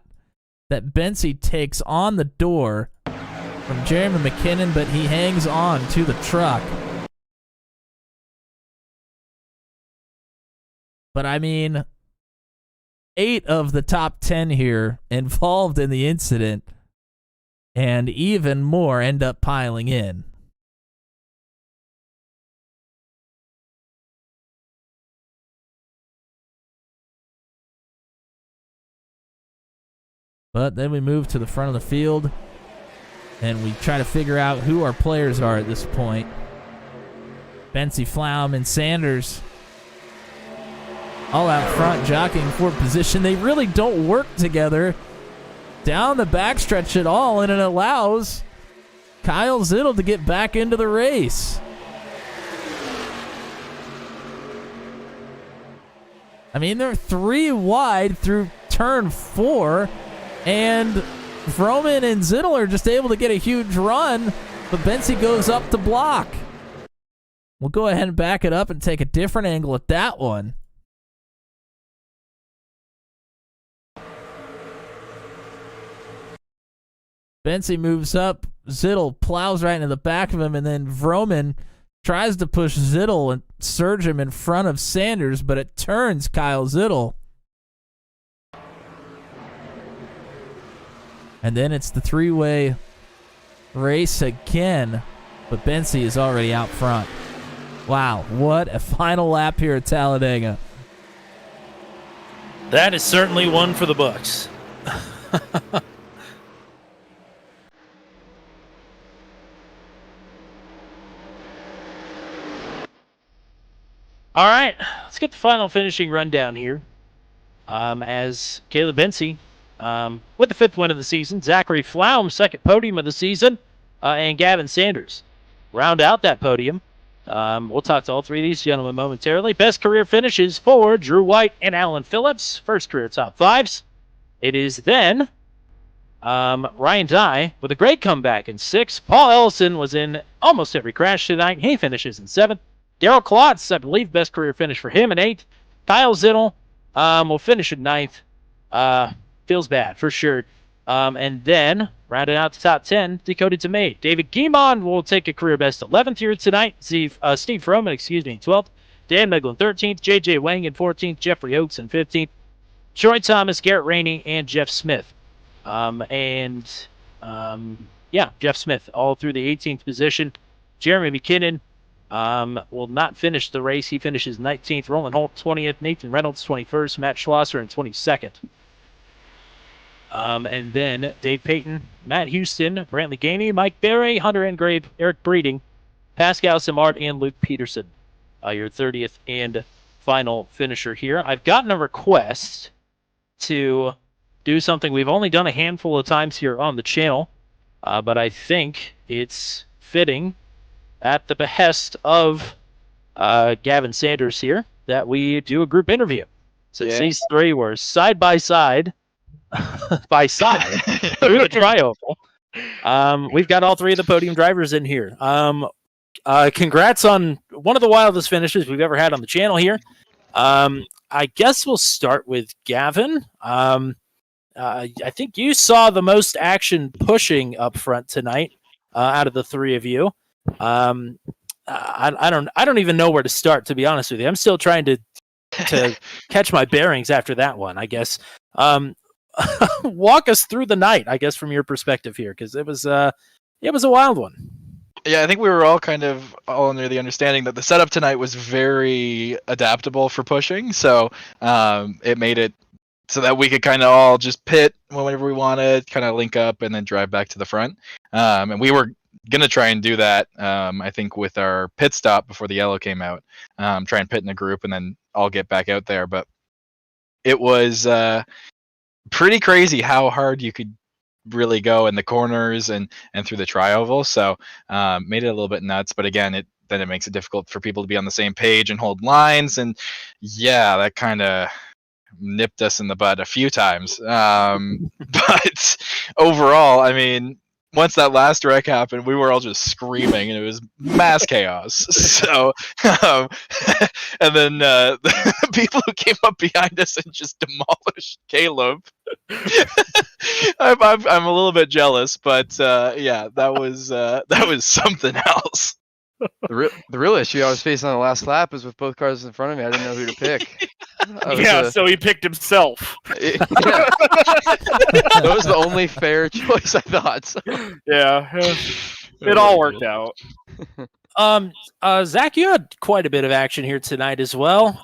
that Bensey takes on the door from Jeremy McKinnon, but he hangs on to the truck. But I mean, 8 of the top 10 here involved in the incident, and even more end up piling in. But then we move to the front of the field, and we try to figure out who our players are at this point. Bensey, Flaum, and Sanders all out front, jockeying for position. They really don't work together down the backstretch at all, and it allows Kyle Zittel to get back into the race. I mean, they're 3 wide through turn 4, and Vroman and Zittel are just able to get a huge run, but Bensey goes up to block. We'll go ahead and back it up and take a different angle at that one. Bensey moves up, Zittel plows right into the back of him, and then Vroman tries to push Zittel and surge him in front of Sanders, but it turns Kyle Zittel. And then it's the 3-way race again, but Bensey is already out front. Wow, what a final lap here at Talladega.
That is certainly one for the books. All right, let's get the final finishing rundown here. As Caleb Bensey with the 5th win of the season, Zachary Flaum, 2nd podium of the season, and Gavin Sanders round out that podium. We'll talk to all 3 of these gentlemen momentarily. Best career finishes for Drew White and Alan Phillips. First career top 5s. It is then Ryan Dye with a great comeback in 6th. Paul Ellison was in almost every crash tonight. He finishes in 7th. Daryl Klotz, I believe, best career finish for him in 8th. Kyle Zittel will finish in 9th. Feels bad, for sure. And then, rounding out the top 10, Dakota DeMay. David Guimond will take a career best 11th here tonight. Steve Froman, 12th. Dan Miglin, 13th. J.J. Wang in 14th. Jeffrey Oakes in 15th. Troy Thomas, Garrett Rainey, and Jeff Smith. Jeff Smith, all through the 18th position. Jeremy McKinnon will not finish the race. He finishes 19th. Roland Holt, 20th. Nathan Reynolds, 21st. Matt Schlosser in 22nd. And then Dave Payton, Matt Houston, Brantley Gainey, Mike Berry, Hunter Engrave, Eric Breeding, Pascal Simard, and Luke Peterson. Your 30th and final finisher here. I've gotten a request to do something we've only done a handful of times here on the channel, but I think it's fitting at the behest of Gavin Sanders here that we do a group interview. So these 3 were side by side by side through the tri-oval. We've got all three of the podium drivers in here. Congrats on one of the wildest finishes we've ever had on the channel here. I guess we'll start with Gavin. I think you saw the most action pushing up front tonight out of the three of you. I don't even know where to start, to be honest with you. I'm still trying to catch my bearings after that one, I guess. Walk us through the night, I guess, from your perspective here, because it was a wild one.
Yeah, I think we were all all under the understanding that the setup tonight was very adaptable for pushing, so it made it so that we could kind of all just pit whenever we wanted, kind of link up, and then drive back to the front. And we were gonna try and do that, I think, with our pit stop before the yellow came out. Try and pit in a group and then all get back out there. But it was pretty crazy how hard you could really go in the corners and through the tri-oval. So made it a little bit nuts. But again, then it makes it difficult for people to be on the same page and hold lines. And yeah, that kind of nipped us in the butt a few times. But overall, I mean, once that last wreck happened, we were all just screaming, and it was mass chaos. So, and then the people who came up behind us and just demolished Caleb. I'm a little bit jealous, but yeah, that was something else.
The real issue I was facing on the last lap is with both cars in front of me. I didn't know who to pick.
So he picked himself.
Yeah. That was the only fair choice, I thought. So.
Yeah, it all worked out.
Zach, you had quite a bit of action here tonight as well.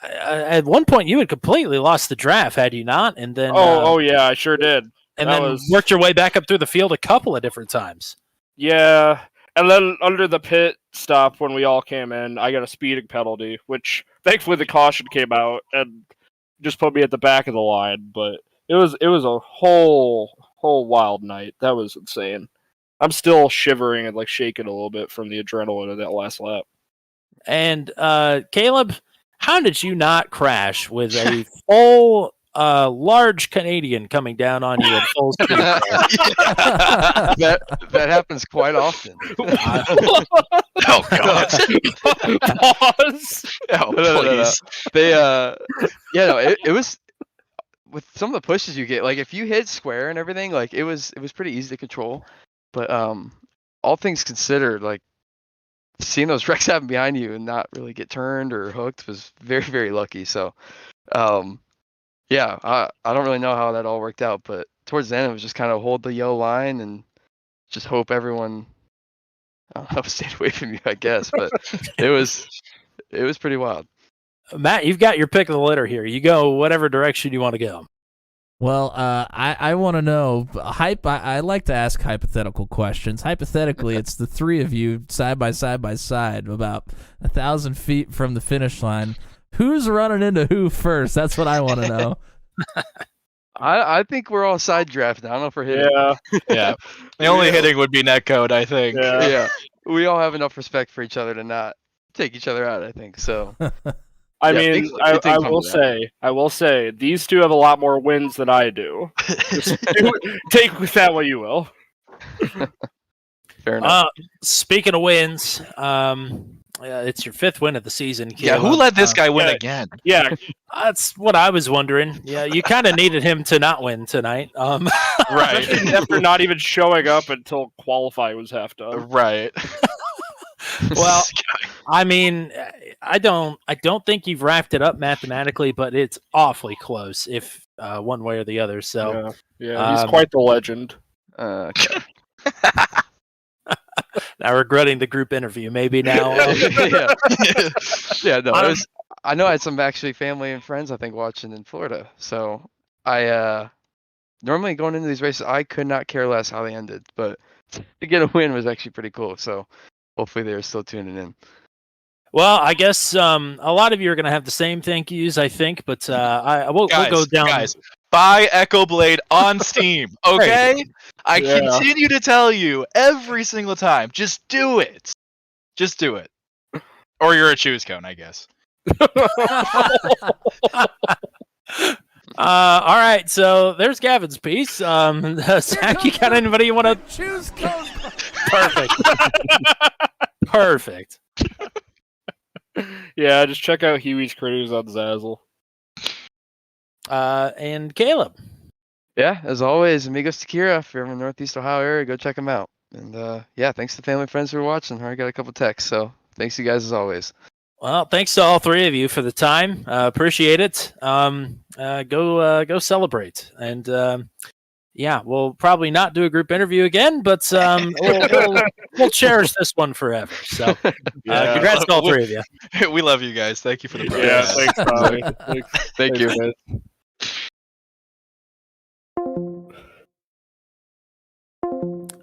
At one point, you had completely lost the draft, had you not? And then
oh yeah, I sure did.
And then worked your way back up through the field a couple of different times.
Yeah. And then under the pit stop, when we all came in, I got a speeding penalty, which thankfully the caution came out and just put me at the back of the line. But it was a whole wild night. That was insane. I'm still shivering and like shaking a little bit from the adrenaline of that last lap.
And Caleb, how did you not crash with a full large Canadian coming down on you at full speed?
That happens quite often.
Oh God!
Pause.
Oh, please.
No. It was with some of the pushes you get. Like if you hit square and everything, like it was pretty easy to control. But all things considered, like seeing those wrecks happen behind you and not really get turned or hooked was very, very lucky. So, yeah, I don't really know how that all worked out, but towards the end it was just kind of hold the yellow line and just hope everyone stayed away from you, I guess. But it was pretty wild.
Matt, you've got your pick of the litter here. You go whatever direction you want to go.
Well, I want to know, I like to ask hypothetical questions. Hypothetically, it's the three of you side by side, about 1,000 feet from the finish line. Who's running into who first? That's what I want to know.
I think we're all side drafting. I don't know if we're hitting.
Yeah. The only hitting would be netcode, I think.
Yeah. We all have enough respect for each other to not take each other out, I think. So.
I will say, these two have a lot more wins than I do. Take with that what you will.
Fair enough.
Speaking of wins, it's your fifth win of the season, Caleb.
Yeah, who let this guy win again?
Yeah,
that's what I was wondering. Yeah, you kind of needed him to not win tonight.
Right.
After not even showing up until qualifying was half done.
Right.
Well, I mean, I don't think you've wrapped it up mathematically, but it's awfully close, if one way or the other. So,
yeah, he's quite the legend.
Okay.
Now regretting the group interview, maybe now.
Yeah, no, I know I had some actually family and friends I think watching in Florida. So I normally going into these races, I could not care less how they ended, but to get a win was actually pretty cool. So hopefully they're still tuning in.
Well, I guess a lot of you are going to have the same thank yous, I think, but we'll go down.
Guys, buy Echo Blade on Steam, okay? I continue to tell you every single time, just do it. Just do it. Or you're a choose cone, I guess.
All right, so there's Gavin's piece. Zach, you got anybody you want to
choose? Code.
Perfect. Perfect.
Yeah, just check out Huey's Critters on Zazzle.
And Caleb.
Yeah, as always, Amigos Tequila. If you're ever in the Northeast Ohio area, go check them out. And yeah, thanks to family and friends who are watching. I already got a couple texts, so thanks you guys as always.
Well, thanks to all three of you for the time. Appreciate it. Go celebrate. And yeah, we'll probably not do a group interview again, but we'll cherish this one forever. So congrats to all three of you.
We love you guys. Thank you for the
Yeah,
broadcast.
thanks, Tommy.
Thank you.
guys.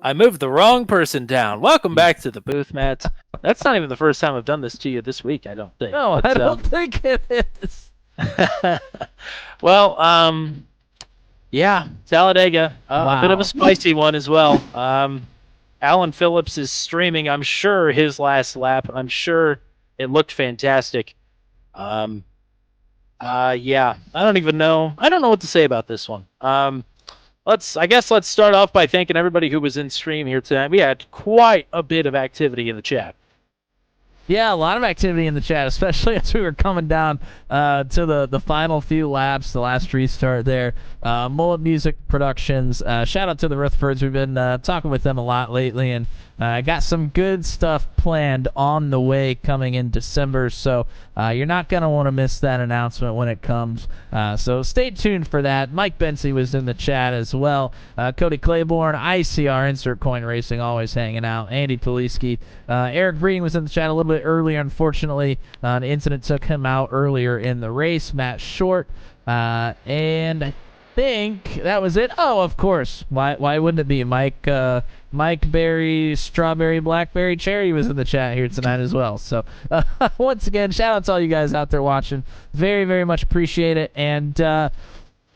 I moved the wrong person down. Welcome back to the booth, Matt. That's not even the first time I've done this to you this week, I don't think.
No,
But,
I don't think it is.
well, yeah, Talladega. A bit of a spicy one as well. Alan Phillips is streaming, I'm sure, his last lap. I'm sure it looked fantastic. Yeah, I don't even know. I don't know what to say about this one. Let's start off by thanking everybody who was in stream here tonight. We had quite a bit of activity in the chat.
Yeah, a lot of activity in the chat, especially as we were coming down to the final few laps, the last restart there. Mullet Music Productions, shout out to the Rutherfords. We've been talking with them a lot lately, and got some good stuff planned on the way coming in December, so you're not going to want to miss that announcement when it comes. So stay tuned for that. Mike Bensey was in the chat as well. Cody Claiborne, ICR, Insert Coin Racing, always hanging out. Andy Poliski. Eric Green was in the chat a little bit earlier. Unfortunately, an incident took him out earlier in the race. Matt Short. And I think that was it. Oh, of course. Why wouldn't it be? Mike Berry, Strawberry, Blackberry, Cherry was in the chat here tonight as well. So once again, shout out to all you guys out there watching. Very, very much appreciate it. And I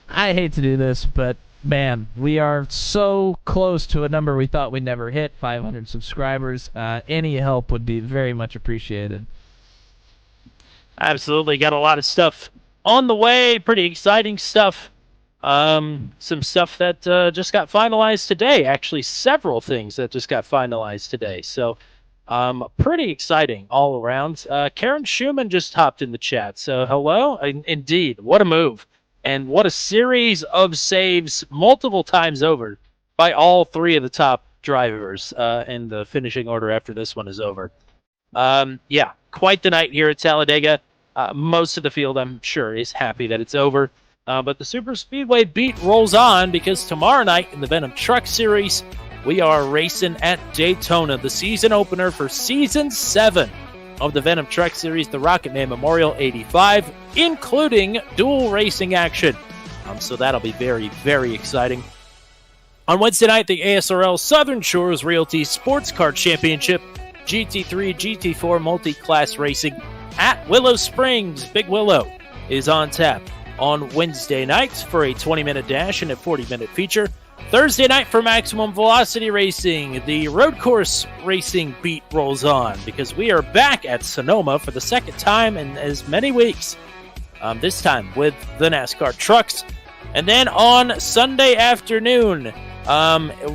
hate to do this, but man, we are so close to a number we thought we'd never hit, 500 subscribers. Any help would be very much appreciated.
Absolutely. Got a lot of stuff on the way. Pretty exciting stuff. Some stuff that just got finalized today. Actually, several things that just got finalized today. So pretty exciting all around. Karen Schumann just hopped in the chat. So hello. Indeed. What a move. And what a series of saves multiple times over by all three of the top drivers in the finishing order after this one is over. Yeah, quite the night here at Talladega. Most of the field, I'm sure, is happy that it's over. But the Superspeedway beat rolls on because tomorrow night in the Venom Truck Series, we are racing at Daytona, the season opener for Season 7 of the Venom Truck Series, the Rocket Man Memorial 85, including dual racing action. So that'll be very, very exciting. On Wednesday night, the ASRL Southern Shores Realty Sports Car Championship, GT3, GT4 multi-class racing at Willow Springs. Big Willow is on tap on Wednesday nights for a 20-minute dash and a 40-minute feature. Thursday night for Maximum Velocity Racing, the road course racing beat rolls on because we are back at Sonoma for the second time in as many weeks. This time with the NASCAR trucks. And then on Sunday afternoon,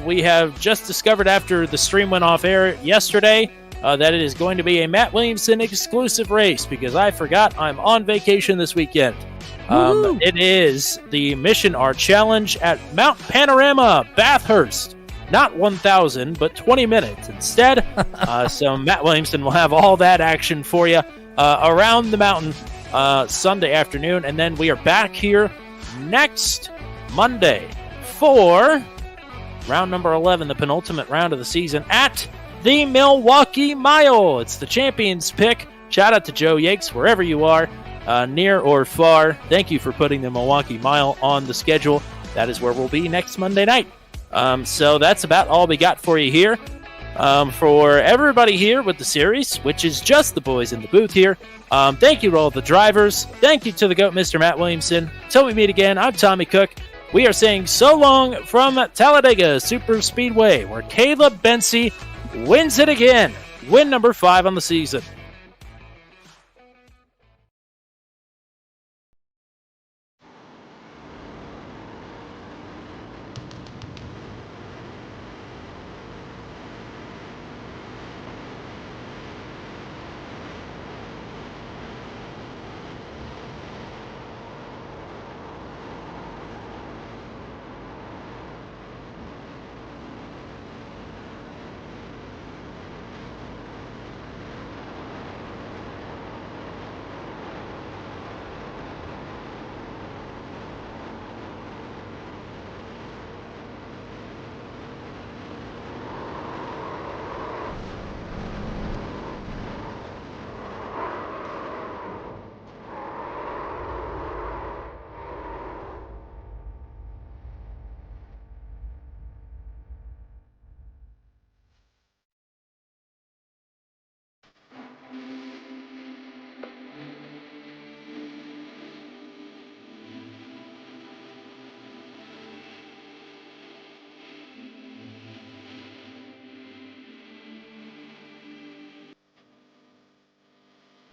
we have just discovered after the stream went off air yesterday that it is going to be a Matt Williamson exclusive race because I forgot I'm on vacation this weekend. It is the Mission R Challenge at Mount Panorama, Bathurst. Not 1,000, but 20 minutes instead. So Matt Williamson will have all that action for you around the mountain Sunday afternoon. And then we are back here next Monday for round number 11, the penultimate round of the season at the Milwaukee Mile. It's the champion's pick. Shout out to Joe Yakes, wherever you are. Near or far, thank you for putting the Milwaukee Mile on the schedule. That is where we'll be next Monday night. So that's about all we got for you here. For everybody here with the series, which is just the boys in the booth here, thank you to all the drivers. Thank you to the GOAT, Mr. Matt Williamson. Till we meet again, I'm Tommy Cook. We are saying so long from Talladega Superspeedway, where Caleb Bensey wins it again. Win number 5 on the season.